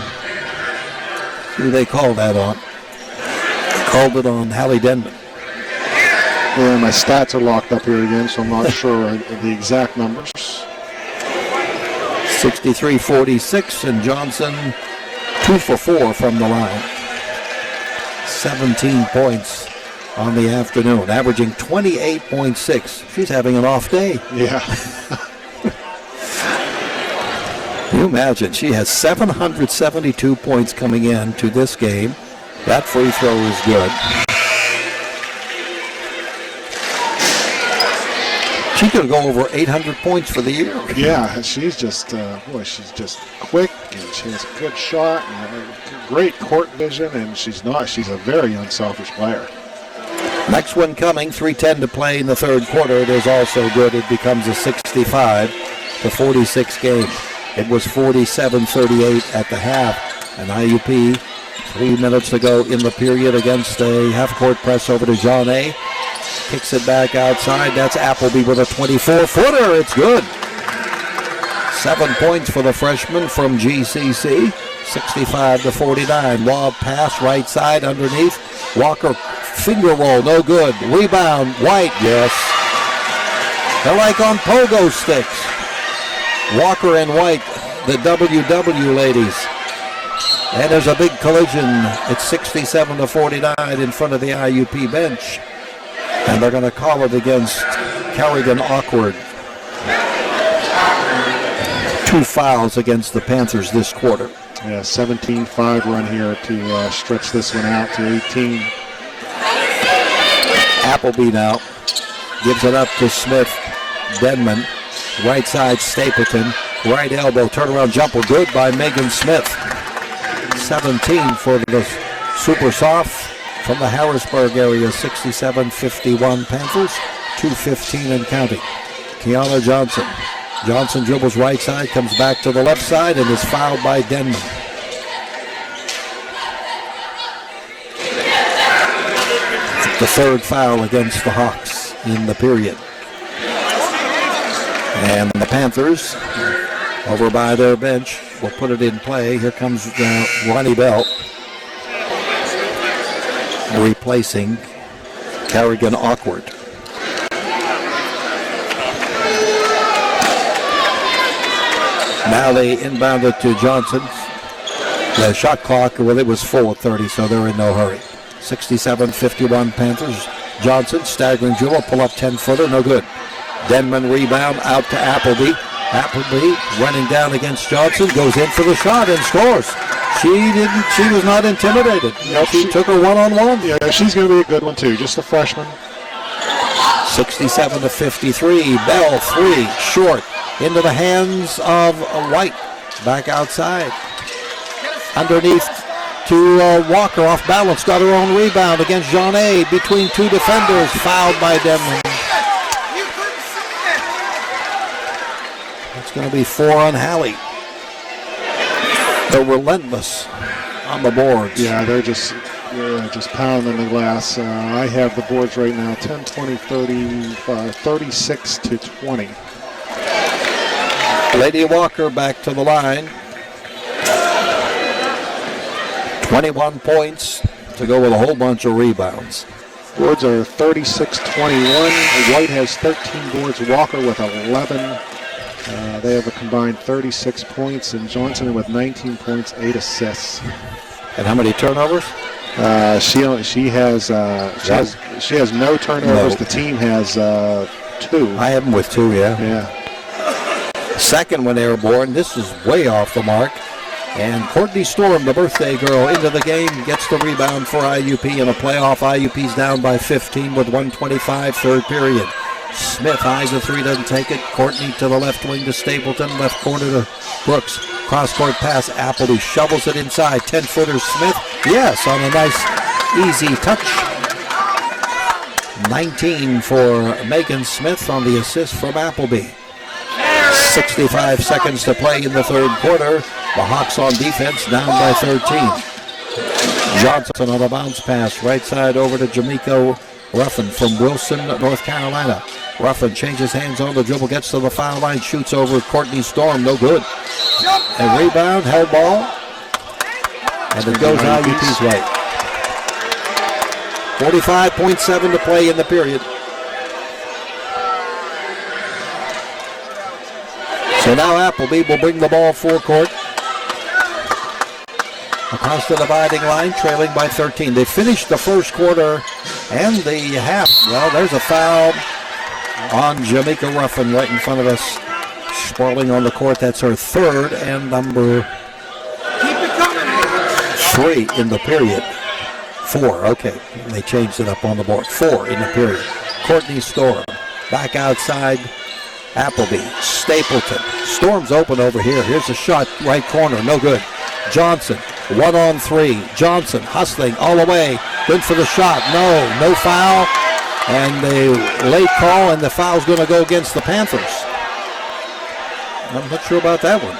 Who do they call that on? They called it on Hallie Denman. Yeah, my stats are locked up here again, so I'm not sure the exact numbers. 63-46, and Johnson 2 for 4 from the line. 17 points on the afternoon, averaging 28.6. She's having an off day. Yeah. Can you imagine? She has 772 points coming in to this game. That free throw is good. She could go over 800 points for the year. Yeah, she's just, she's just quick, and she has a good shot, and a great court vision, and she's a very unselfish player. Next one coming, 3:10 to play in the third quarter. It is also good. It becomes a 65-46 game. It was 47-38 at the half. And IUP, 3 minutes to go in the period against a half-court press over to John A. Kicks it back outside. That's Appleby with a 24-footer. It's good. 7 points for the freshman from GCC. 65-49. Lob pass right side underneath. Walker finger roll, no good. Rebound, White, yes. They're like on pogo sticks. Walker and White, the WW ladies. And there's a big collision. It's 67-49 in front of the IUP bench. And they're going to call it against Carrigan Awkward. 2 fouls against the Panthers this quarter. Yeah, 17-5 run here to stretch this one out to 18. Appleby now gives it up to Smith. Denman, right side Stapleton, right elbow, turnaround jumper, good by Megan Smith. 17 for the Super Soft from the Harrisburg area, 67-51 Panthers, 2:15 and counting. Kiana Johnson. Johnson dribbles right side, comes back to the left side, and is fouled by Denman. The third foul against the Hawks in the period. And the Panthers, over by their bench, will put it in play. Here comes Ronnie Bell, replacing Carrigan Awkward. Now they inbound it to Johnson. The shot clock, well, it was 4:30, so they're in no hurry. 67-51 Panthers. Johnson, staggering dribble, pull up 10-footer, no good. Denman rebound out to Appleby. Appleby running down against Johnson, goes in for the shot and scores. She was not intimidated. Nope, she took her one-on-one. Yeah, she's going to be a good one too, just a freshman. 67-53, Bell, 3, short, into the hands of White, back outside. Underneath to Walker, off balance, got her own rebound against John A. Between 2 defenders, fouled by Denman. It's going to be 4 on Halley. They're relentless on the boards. Yeah, they're just pounding the glass. I have the boards right now, 10, 20, 35, 36-20. Lady Walker back to the line. 21 points to go with a whole bunch of rebounds. Boards are 36-21. White has 13 boards. Walker with 11. They have a combined 36 points, and Johnson with 19 points, 8 assists. And how many turnovers? She has no turnovers. No. The team has 2. I have them with 2, yeah. Yeah. Second one airborne. This is way off the mark. And Courtney Storm, the birthday girl, into the game, gets the rebound for IUP in a playoff. IUP's down by 15 with 1:25, third period. Smith eyes a 3, doesn't take it. Courtney to the left wing to Stapleton, left corner to Brooks. Cross-court pass, Appleby shovels it inside. 10-footer Smith, yes, on a nice, easy touch. 19 for Megan Smith on the assist from Appleby. 65 seconds to play in the third quarter. The Hawks on defense, down by 13. Johnson on a bounce pass, right side over to Jamaica Ruffin from Wilson, North Carolina. Ruffin changes hands on the dribble, gets to the foul line, shoots over Courtney Storm, no good. And rebound, held ball, and it goes IUP's way. 45.7 to play in the period. So now Appleby will bring the ball forecourt. Across the dividing line, trailing by 13. They finished the first quarter and the half. Well, there's a foul on Jamaica Ruffin right in front of us. Sprawling on the court. That's her third and number 3 in the period. 4, okay. They changed it up on the board. 4 in the period. Courtney Storm. Back outside. Appleby. Stapleton. Storm's open over here. Here's a shot. Right corner. No good. Johnson. 1-on-3. Johnson hustling all the way. Good for the shot. No foul. And the late call, and the foul's going to go against the Panthers. I'm not sure about that one.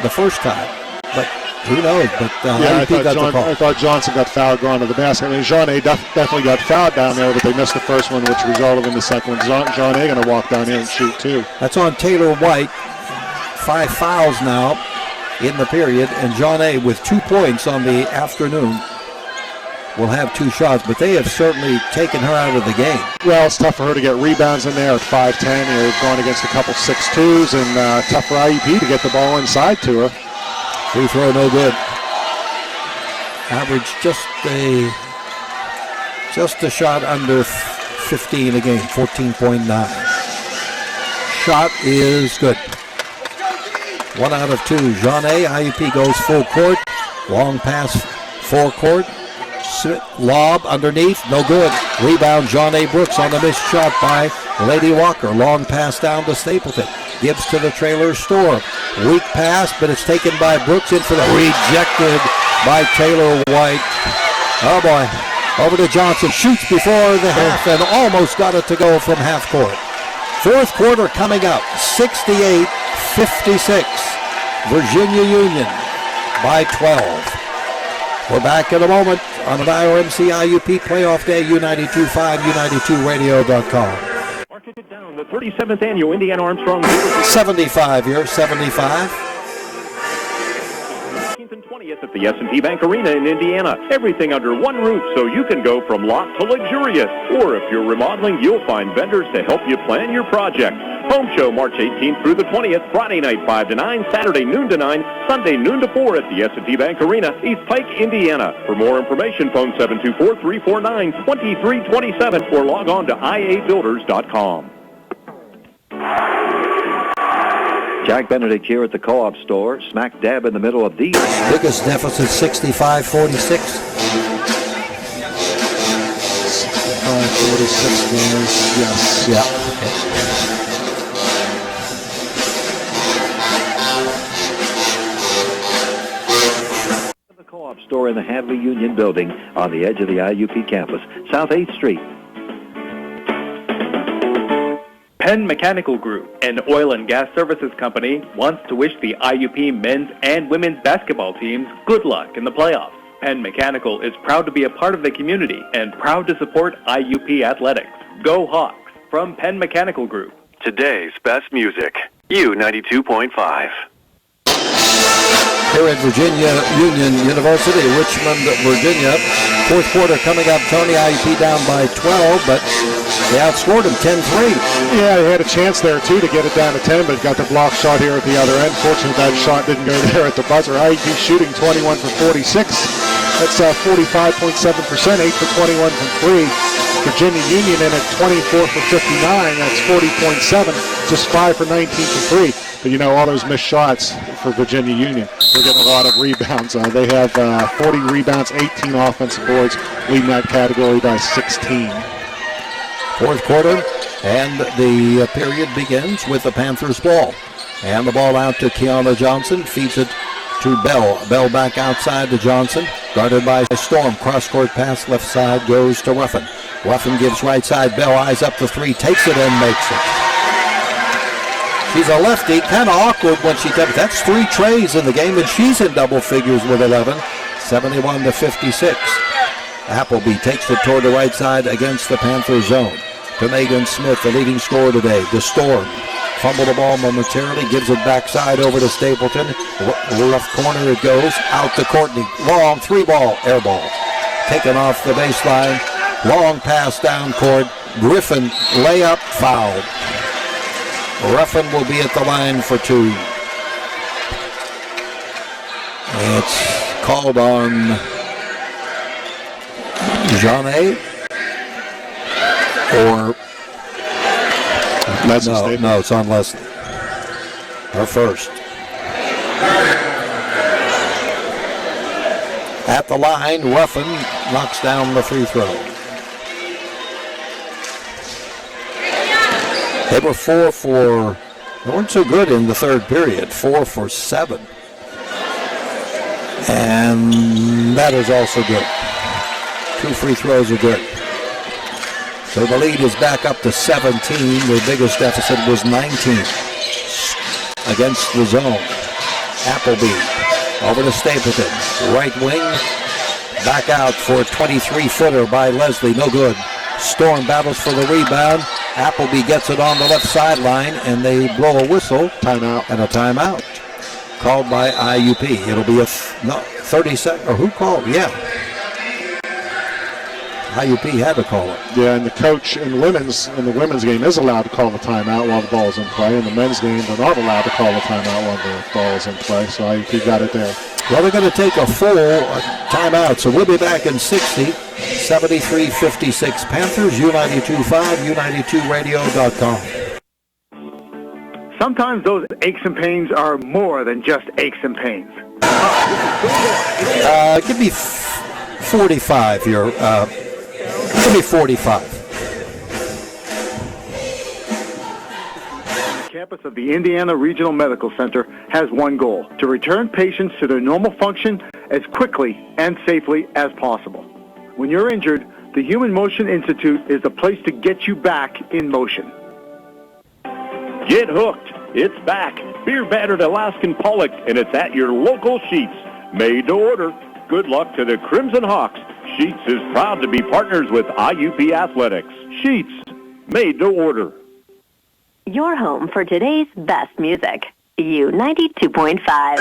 The first time. But who knows? But I thought Johnson got fouled going to the basket. I mean, Jeanne definitely got fouled down there, but they missed the first one, which resulted in the second one. Jeanne going to walk down here and shoot, too. That's on Taylor White. 5 fouls now in the period, and Jeanne with 2 points on the afternoon will have 2 shots, but they have certainly taken her out of the game. Well, it's tough for her to get rebounds in there at 5'10". You're going against a couple 6'2", and tough for IUP to get the ball inside to her. Free throw no good. Average just a shot under 15 a game, 14.9. Shot is good. 1 out of 2. Jeanne, IUP goes full court. Long pass forecourt. Lob underneath, no good. Rebound, Jeanne Brooks on the missed shot by Lady Walker. Long pass down to Stapleton. Gives to the trailer Storm. Weak pass, but it's taken by Brooks in for the rejected by Taylor White. Oh boy. Over to Johnson. Shoots before the half and almost got it to go from half court. Fourth quarter coming up. 68-56. Virginia Union by 12. We're back in a moment on an IOMC IUP playoff day, U92.5, U92Radio.com. Marking it down, the 37th annual Indiana Armstrong. 75 here, 75. 19th and 20th at the S&T Bank Arena in Indiana. Everything under one roof, so you can go from lot to luxurious. Or if you're remodeling, you'll find vendors to help you plan your project. Home show March 18th through the 20th, Friday night 5 to 9, Saturday noon to 9, Sunday noon to 4 at the S&T Bank Arena, East Pike, Indiana. For more information, phone 724-349-2327 or log on to iabuilders.com. Jack Benedict here at the Co-op store, smack dab in the middle of the biggest deficit, 65-46. 65-46 games, yes. Yeah. The Co-op store in the Hadley Union building on the edge of the IUP campus, South 8th Street. Penn Mechanical Group, an oil and gas services company, wants to wish the IUP men's and women's basketball teams good luck in the playoffs. Penn Mechanical is proud to be a part of the community and proud to support IUP athletics. Go Hawks from Penn Mechanical Group. Today's best music, U92.5. Here at Virginia Union University, Richmond, Virginia. Fourth quarter coming up. Tony, IUP down by 12, but they outscored them 10-3. Yeah, they had a chance there, too, to get it down to 10, but got the block shot here at the other end. Fortunately, that shot didn't go there at the buzzer. IUP shooting 21 for 46. That's 45.7%, 8 for 21 from 3. Virginia Union in at 24 for 59. That's 40.7, just 5 for 19 from 3. But, you know, all those missed shots for Virginia Union, they're getting a lot of rebounds. They have 40 rebounds, 18 offensive boards, leading that category by 16. Fourth quarter, and the period begins with the Panthers ball. And the ball out to Kiana Johnson, feeds it to Bell. Bell back outside to Johnson, guarded by Storm. Cross-court pass, left side goes to Ruffin. Ruffin gives right side, Bell eyes up the three, takes it and makes it. She's a lefty, kind of awkward when she does. That's 3 trays in the game, and she's in double figures with 11, 71-56. Appleby takes it toward the right side against the Panther zone. To Megan Smith, the leading scorer today. To Storm. Fumble the ball momentarily, gives it backside over to Stapleton. Left corner it goes, out to Courtney. Long 3-ball, air ball. Taken off the baseline. Long pass down court. Griffin, layup, fouled. Ruffin will be at the line for two. It's called on Jeanne or Leslie. No, it's on Leslie. Her first. At the line, Ruffin knocks down the free throw. They were they weren't so good in the third period, 4 for 7. And that is also good. 2 free throws are good. So the lead is back up to 17. Their biggest deficit was 19 against the zone. Appleby over to Stapleton. Right wing. Back out for a 23-footer by Leslie. No good. Storm battles for the rebound. Appleby gets it on the left sideline, and they blow a whistle. Timeout. And a timeout. Called by IUP. It'll be a 30-second. Or who called? Yeah. IUP had to call it. Yeah, and the coach in the women's game is allowed to call the timeout while the ball is in play. In the men's game, they're not allowed to call the timeout while the ball is in play. So IUP got it there. Well, they're going to take a full timeout, so we'll be back in 60. 73-56 Panthers, U92.5, U92radio.com. Sometimes those aches and pains are more than just aches and pains. Give me 45 here. Give me 45. The campus of the Indiana Regional Medical Center has one goal: to return patients to their normal function as quickly and safely as possible. When you're injured, the Human Motion Institute is the place to get you back in motion. Get hooked. It's back. Beer battered Alaskan Pollock, and it's at your local Sheets. Made to order. Good luck to the Crimson Hawks. Sheets is proud to be partners with IUP Athletics. Sheets, made to order. Your home for today's best music. U92.5.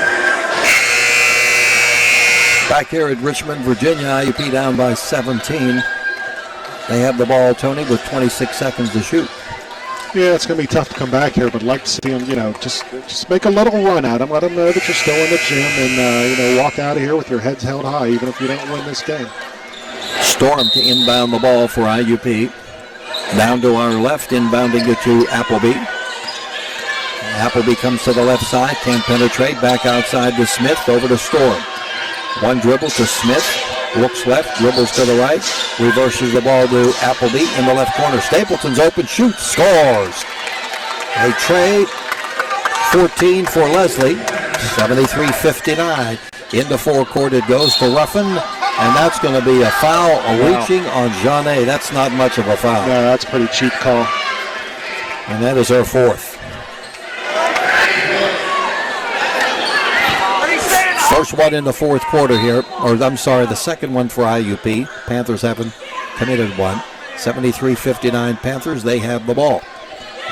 Back here at Richmond, Virginia, IUP down by 17. They have the ball, Tony, with 26 seconds to shoot. Yeah, it's going to be tough to come back here, but I'd like to see them, just make a little run at them. Let them know that you're still in the gym and, walk out of here with your heads held high, even if you don't win this game. Storm to inbound the ball for IUP. Down to our left, inbounding it to Appleby. Appleby comes to the left side, can't penetrate, back outside to Smith, over to Storm. One dribble to Smith, looks left, dribbles to the right, reverses the ball to Appleby in the left corner. Stapleton's open, shoots, scores. A tray, 14 for Leslie, 73-59. Into forecourt it goes for Ruffin, and that's going to be a foul, reaching on Jeanne. That's not much of a foul. No, that's a pretty cheap call. And that is her fourth. First one in the fourth quarter here, the second one for IUP. Panthers haven't committed one. 73-59 Panthers, they have the ball.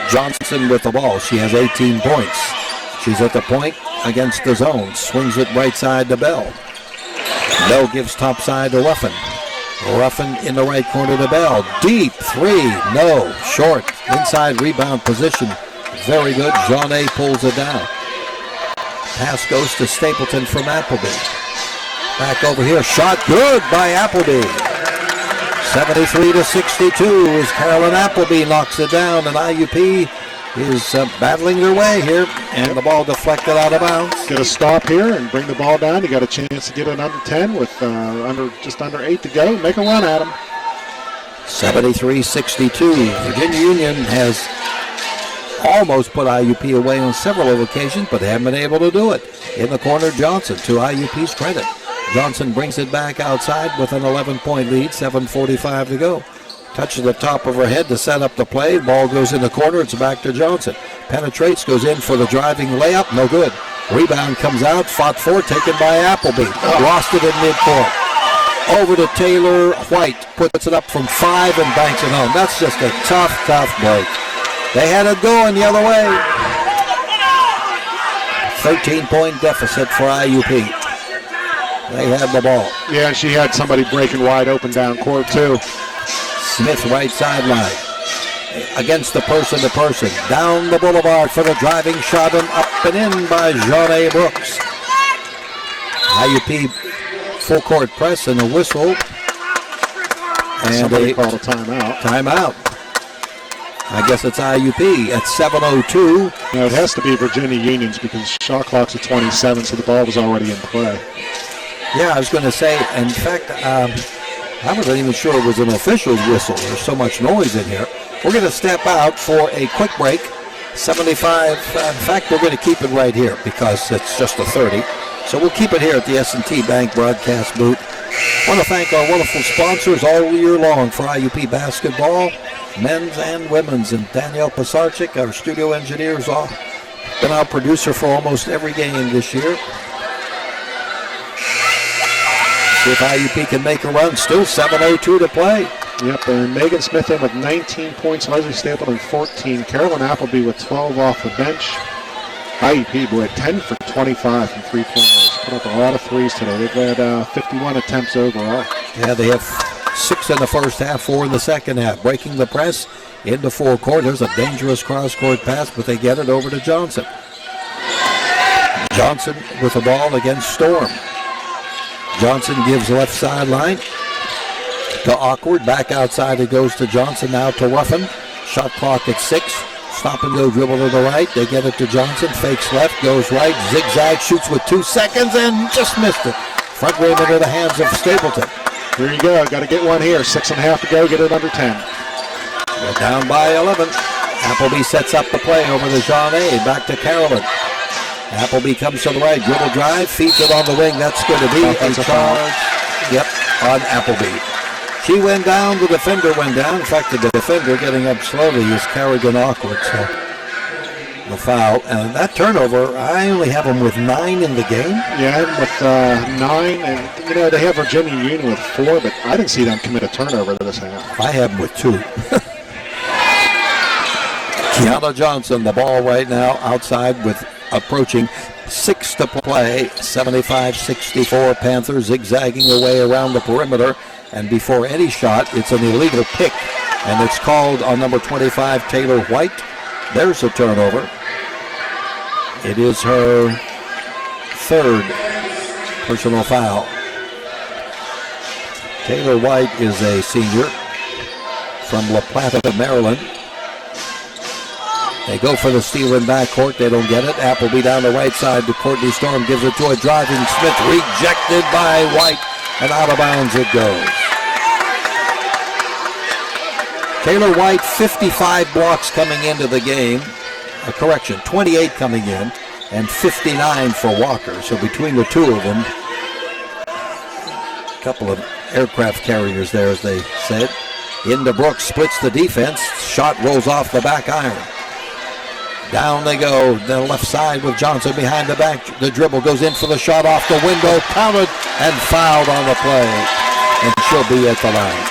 Johnson with the ball. She has 18 points. She's at the point against the zone. Swings it right side to Bell. Bell gives top side to Ruffin. Ruffin in the right corner to Bell. Deep three, no, short. Inside rebound position, very good. Jeanne pulls it down. Pass goes to Stapleton from Appleby. Back over here, shot good by Appleby. 73-62 as Carolyn Appleby knocks it down, and IUP is battling their way here, and the ball deflected out of bounds. Get a stop here and bring the ball down. You got a chance to get it under 10 with just under 8 to go. Make a run at them. 73-62. Virginia Union has almost put IUP away on several occasions, but they haven't been able to do it. In the corner, Johnson, to IUP's credit. Johnson brings it back outside with an 11-point lead, 7:45 to go. Touches the top of her head to set up the play. Ball goes in the corner. It's back to Johnson. Penetrates, goes in for the driving layup. No good. Rebound comes out. Fought for, taken by Appleby. Lost it in midcourt. Over to Taylor White. Puts it up from 5 and banks it home. That's just a tough break. They had it going the other way. 13-point deficit for IUP. They had the ball. Yeah, she had somebody breaking wide open down court, too. Smith right sideline. against the person-to-person. Down the boulevard for the driving shot and up and in by Jeanne Brooks. IUP full court press and a whistle. And somebody called a timeout. Timeout. I guess it's IUP at 7:02. No, it has to be Virginia Union's because shot clock's at 27, so the ball was already in play. Yeah, I was going to say, in fact, I wasn't even sure it was an official's whistle. There's so much noise in here. We're going to step out for a quick break. 75. In fact, we're going to keep it right here because it's just a 30. So we'll keep it here at the S&T Bank broadcast booth. I want to thank our wonderful sponsors all year long for IUP basketball, men's and women's, and Danielle Pisarczyk, our studio engineer, has been our producer for almost every game this year. See if IUP can make a run. Still 7:02 to play. Yep, and Megan Smith in with 19 points, Leslie Stapleton 14, Carolyn Appleby with 12 off the bench. IUP, boy, 10 for 25 from three-point range. Put up a lot of threes today. They've had 51 attempts overall. Yeah, they have 6 in the first half, 4 in the second half. Breaking the press into full court. There's a dangerous cross-court pass, but they get it over to Johnson. Johnson with the ball against Storm. Johnson gives left sideline to Awkward. Back outside it goes to Johnson, now to Ruffin. Shot clock at 6. Stop and go dribble to the right. They get it to Johnson. Fakes left, goes right. Zigzag, shoots with 2 seconds and just missed it. Front rim into the hands of Stapleton. Here you go. Got to get one here. 6.5 to go. Get it under 10. They're down by 11. Appleby sets up the play over to Jeanne. Back to Carolyn. Appleby comes to the right. Dribble drive. Feeds it on the wing. That's going to be a charge. Yep, on Appleby. She went down. The defender went down. In fact, the defender getting up slowly is Kerrigan Awkward. So the foul. And that turnover, I only have them with 9 in the game. Yeah, with 9. And, you know, they have Virginia Union with 4, but I didn't see them commit a turnover this half. I have them with 2. Kiana Johnson, the ball right now outside with approaching 6 to play. 75-64 Panthers zigzagging away around the perimeter. And before any shot, it's an illegal pick. And it's called on number 25, Taylor White. There's a turnover. It is her 3rd personal foul. Taylor White is a senior from La Plata, Maryland. They go for the steal in backcourt. They don't get it. Appleby down the right side to Courtney Storm. Gives it to a driving Smith. Rejected by White. And out of bounds it goes. Taylor White, 55 blocks coming into the game. 28 coming in. And 59 for Walker. So between the two of them, a couple of aircraft carriers there, as they said. Into Brooks, splits the defense. Shot rolls off the back iron. Down they go, the left side with Johnson behind the back. The dribble goes in for the shot off the window, counted and fouled on the play. And she'll be at the line.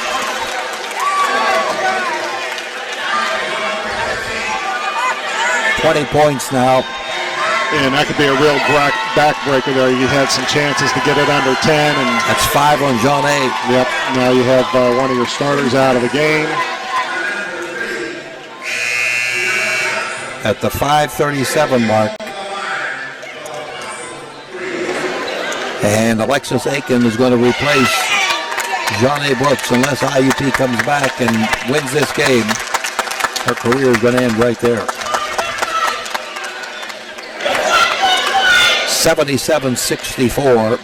.20 points now. And that could be a real backbreaker there. You had some chances to get it under 10. And that's 5 on Jeanne. Yep, now you have one of your starters out of the game. At the 5:37 mark. And Alexis Aiken is going to replace Jeanne Brooks unless IUP comes back and wins this game. Her career is going to end right there. 77-64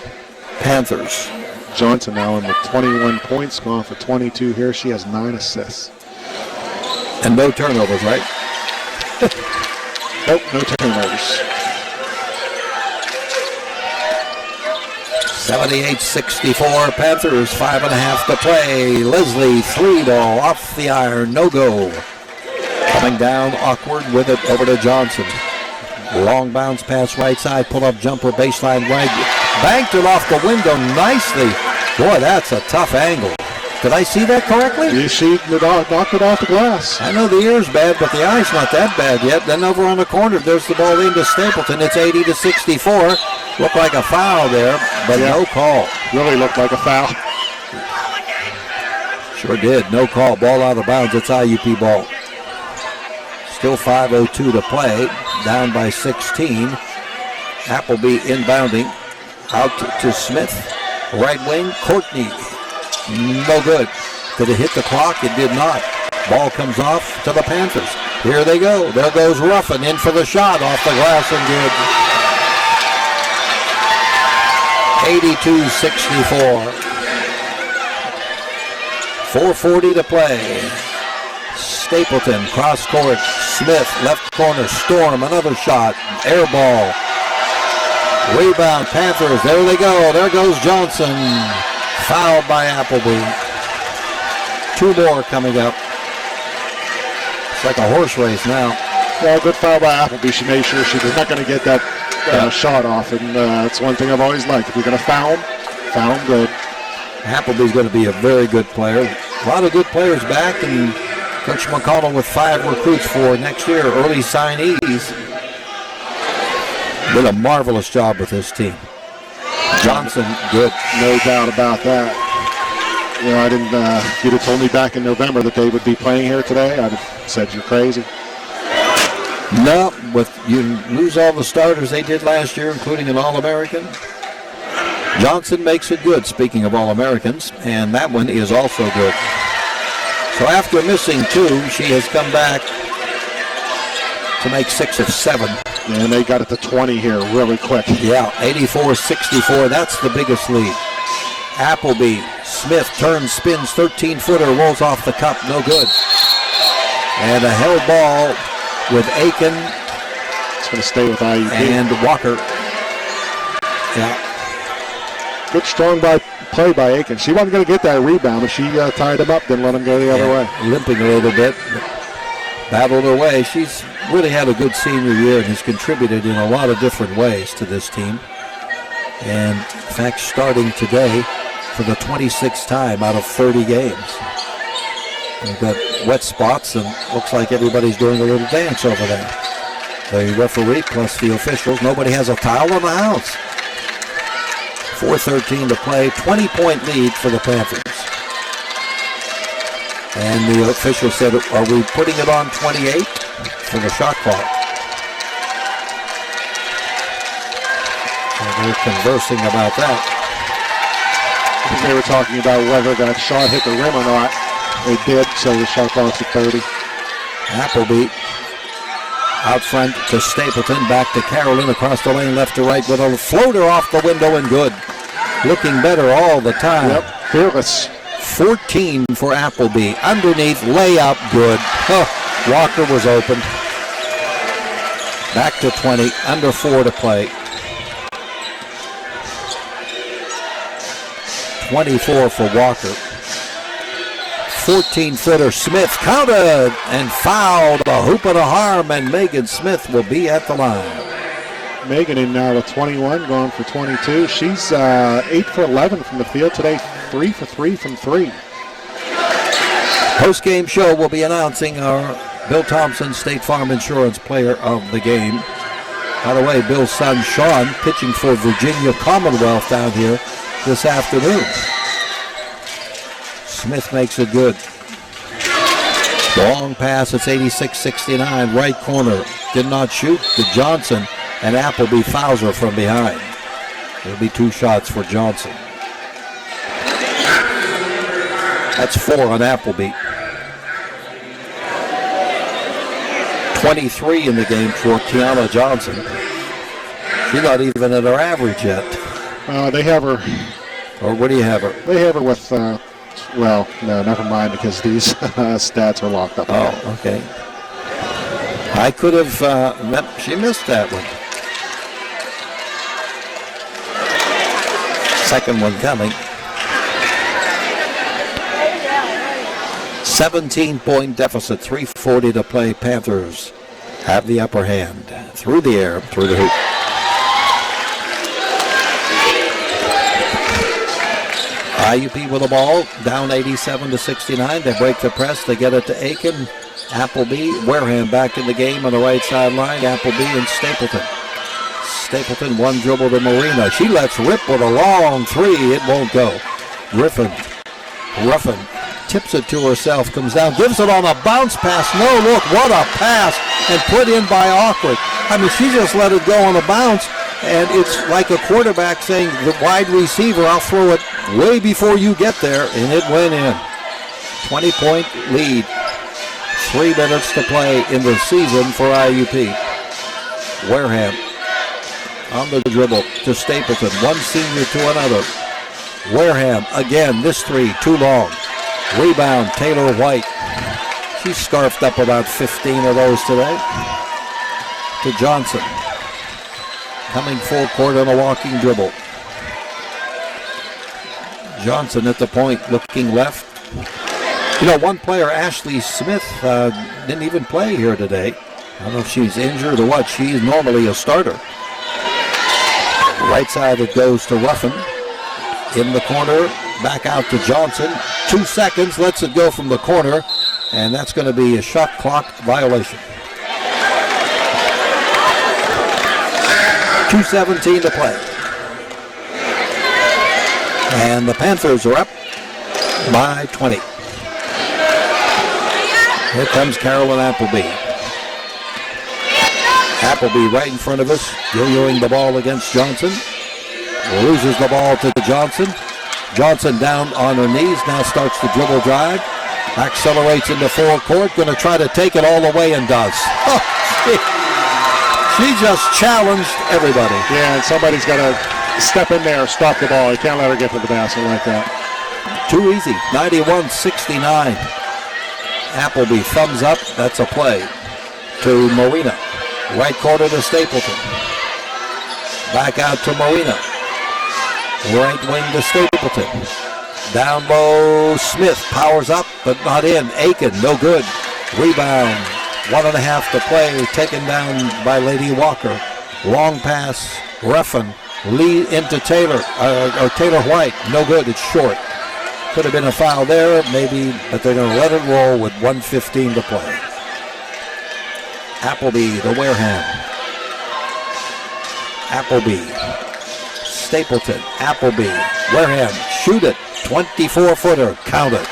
Panthers. Johnson now in with 21 points, going for 22 here. She has 9 assists. And no turnovers, right? Nope, no turnovers. 78-64 Panthers, 5.5 to play. Leslie Friedel off the iron, no go. Coming down, Awkward with it over to Johnson. Long bounce pass right side, pull up jumper, baseline right. Banked it off the window nicely. Boy, that's a tough angle. Did I see that correctly? She knocked it off the glass. I know the ear's bad, but the eye's not that bad yet. Then over on the corner, there's the ball into Stapleton. It's 80-64. Looked like a foul there, but no call. Really looked like a foul. Sure did. No call. Ball out of bounds. It's IUP ball. Still 5:02 to play. Down by 16. Appleby inbounding. Out to Smith. Right wing, Courtney. No good. Did it hit the clock? It did not. Ball comes off to the Panthers. Here they go. There goes Ruffin in for the shot off the glass and good. 82-64. 4:40 to play. Stapleton, cross court. Smith, left corner. Storm, another shot. Air ball. Rebound, Panthers. There they go. There goes Johnson. Fouled by Appleby. 2 more coming up. It's like a horse race now. Well, good foul by Appleby. She made sure she was not going to get that shot off, and that's one thing I've always liked. If you're going to foul him good. Appleby's going to be a very good player. A lot of good players back, and Coach McConnell with 5 recruits for next year, early signees. Did a marvelous job with this team. Johnson, good. No doubt about that. You know, I didn't. If you'd have told me back in November that they would be playing here today, I'd have said you're crazy. No, with you lose all the starters they did last year, including an All-American. Johnson makes it good, speaking of All-Americans, and that one is also good. So after missing 2, she has come back to make 6 of 7. And they got it to 20 here really quick. Yeah, 84-64, that's the biggest lead. Appleby, Smith turns, spins, 13-footer, rolls off the cup, no good. And a held ball with Aiken. It's going to stay with IUP. And Walker. Yeah. Good strong play by Aiken. She wasn't going to get that rebound, but she tied him up, didn't let him go the other way. Limping a little bit. Battled her way. She's really had a good senior year and has contributed in a lot of different ways to this team. And in fact, starting today for the 26th time out of 30 games. We've got wet spots, and looks like everybody's doing a little dance over there. The referee plus the officials. Nobody has a towel in the house. 4:13 to play. 20-point lead for the Panthers. And the official said, are we putting it on 28 for the shot clock? And they're conversing about that. I think they were talking about whether that shot hit the rim or not. They did, so the shot clock's at 30. Appleby out front to Stapleton, back to Carolyn, across the lane, left to right with a floater off the window and good. Looking better all the time. Yep, fearless. 14 for Appleby. Underneath, layup, good. Walker was open. Back to 20, under 4 to play. 24 for Walker. 14-footer Smith counted and fouled. A hoop and a harm, and Megan Smith will be at the line. Megan in now with 21, going for 22. She's 8 for 11 from the field today, 3 for 3 from 3. Post-game show will be announcing our Bill Thompson State Farm Insurance Player of the Game. By the way, Bill's son Sean pitching for Virginia Commonwealth down here this afternoon. Smith makes it good. Long pass, it's 86-69, right corner. Did not shoot to Johnson, and Appleby fouls her from behind. There'll be 2 shots for Johnson. That's 4 on Appleby. 23 in the game for Kiana Johnson. She's not even at her average yet. They have her. Or what do you have her? They have her with, well, no, never mind, because these stats are locked up. Oh, okay. I could have, she missed that one. Second one coming. 17-point deficit, 3:40 to play. Panthers have the upper hand. Through the air, through the hoop. IUP with the ball, down 87-69. They break the press. They get it to Aiken. Appleby, Wareham back in the game on the right sideline. Appleby and Stapleton. Stapleton, one dribble to Marina. She lets rip with a long 3. It won't go. Ruffin tips it to herself, comes down, gives it on a bounce pass. No, look, what a pass, and put in by Awkward. I mean, she just let it go on a bounce, and it's like a quarterback saying, the wide receiver, I'll throw it way before you get there, and it went in. 20-point lead. 3 minutes to play in the season for IUP. Wareham on the dribble to Stapleton. One senior to another. Wareham again, this 3, too long. Rebound, Taylor White. She scarfed up about 15 of those today. To Johnson. Coming full court on a walking dribble. Johnson at the point, looking left. You know, one player, Ashley Smith, didn't even play here today. I don't know if she's injured or what. She's normally a starter. Right side it goes to Ruffin. In the corner, back out to Johnson. 2 seconds, lets it go from the corner, and that's going to be a shot clock violation. 2:17 to play. And the Panthers are up by 20. Here comes Carolyn Appleby. Appleby right in front of us, yo-yoing the ball against Johnson. Loses the ball to Johnson. Johnson down on her knees, now starts the dribble drive. Accelerates into full court, going to try to take it all the way and does. Oh, she just challenged everybody. Yeah, and somebody's got to step in there, stop the ball. You can't let her get to the basket like that. Too easy, 91-69. Appleby, thumbs up, that's a play. To Marina. Right corner to Stapleton. Back out to Marina. Right wing to Stapleton. Down low, Smith powers up, but not in. Aiken, no good. Rebound, 1.5 to play, taken down by Lady Walker. Long pass, Ruffin, lead into Taylor, or Taylor White, no good, it's short. Could have been a foul there, maybe, but they're going to let it roll with 1:15 to play. Appleby to Wareham. Appleby. Stapleton. Appleby. Wareham. Shoot it. 24-footer. Count it.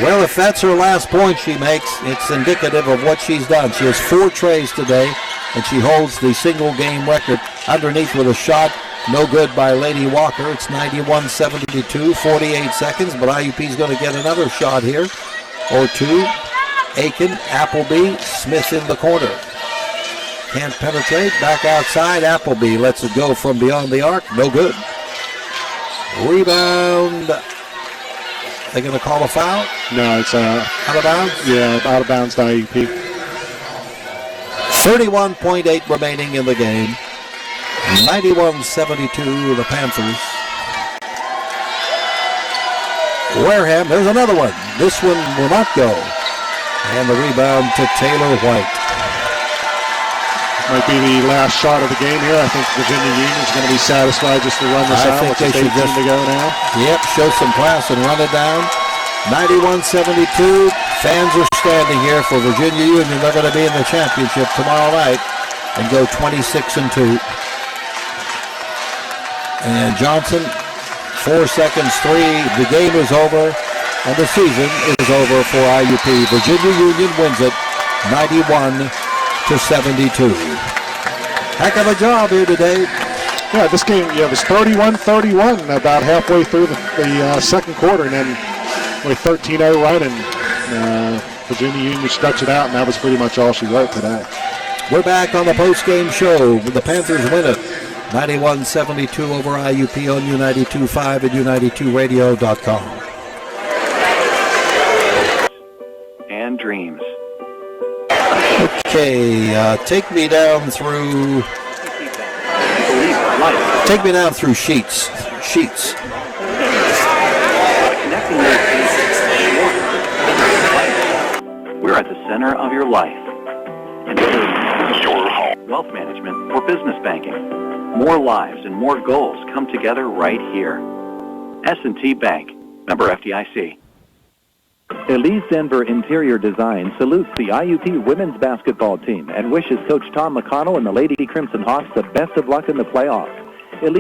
Well, if that's her last point she makes, it's indicative of what she's done. She has 4 trays today, and she holds the single game record. Underneath with a shot. No good by Lady Walker. It's 91-72, 48 seconds, but IUP's going to get another shot here or 2. Aiken, Appleby, Smith in the corner. Can't penetrate, back outside. Appleby lets it go from beyond the arc. No good. Rebound. They going to call a foul? No, it's out of bounds? Yeah, out of bounds to IUP. 31.8 remaining in the game. 91-72 the Panthers. Wareham, there's another one. This one will not go. And the rebound to Taylor White. Might be the last shot of the game here. I think Virginia Union's going to be satisfied just to run this out. I think they should just to go now. Yep, show some class and run it down. 91-72. Fans are standing here for Virginia Union. They're going to be in the championship tomorrow night and go 26-2. And Johnson, 4 seconds, 3. The game is over, and the season is over for IUP. Virginia Union wins it, 91-72. Heck of a job here today. Yeah, this game was 31-31 about halfway through the second quarter, and then with 13-0 right, and Virginia Union stretched it out, and that was pretty much all she wrote today. We're back on the post-game show. The Panthers win it. 91-72 over IUP on U92.5 and U92Radio.com. And dreams. Okay, take me down through. Take me down through sheets. Sheets. We're at the center of your life. And whether it's your home, wealth management, or business banking, more lives and more goals come together right here. S&T Bank, member FDIC. Elise Denver Interior Design salutes the IUP women's basketball team and wishes Coach Tom McConnell and the Lady Crimson Hawks the best of luck in the playoffs.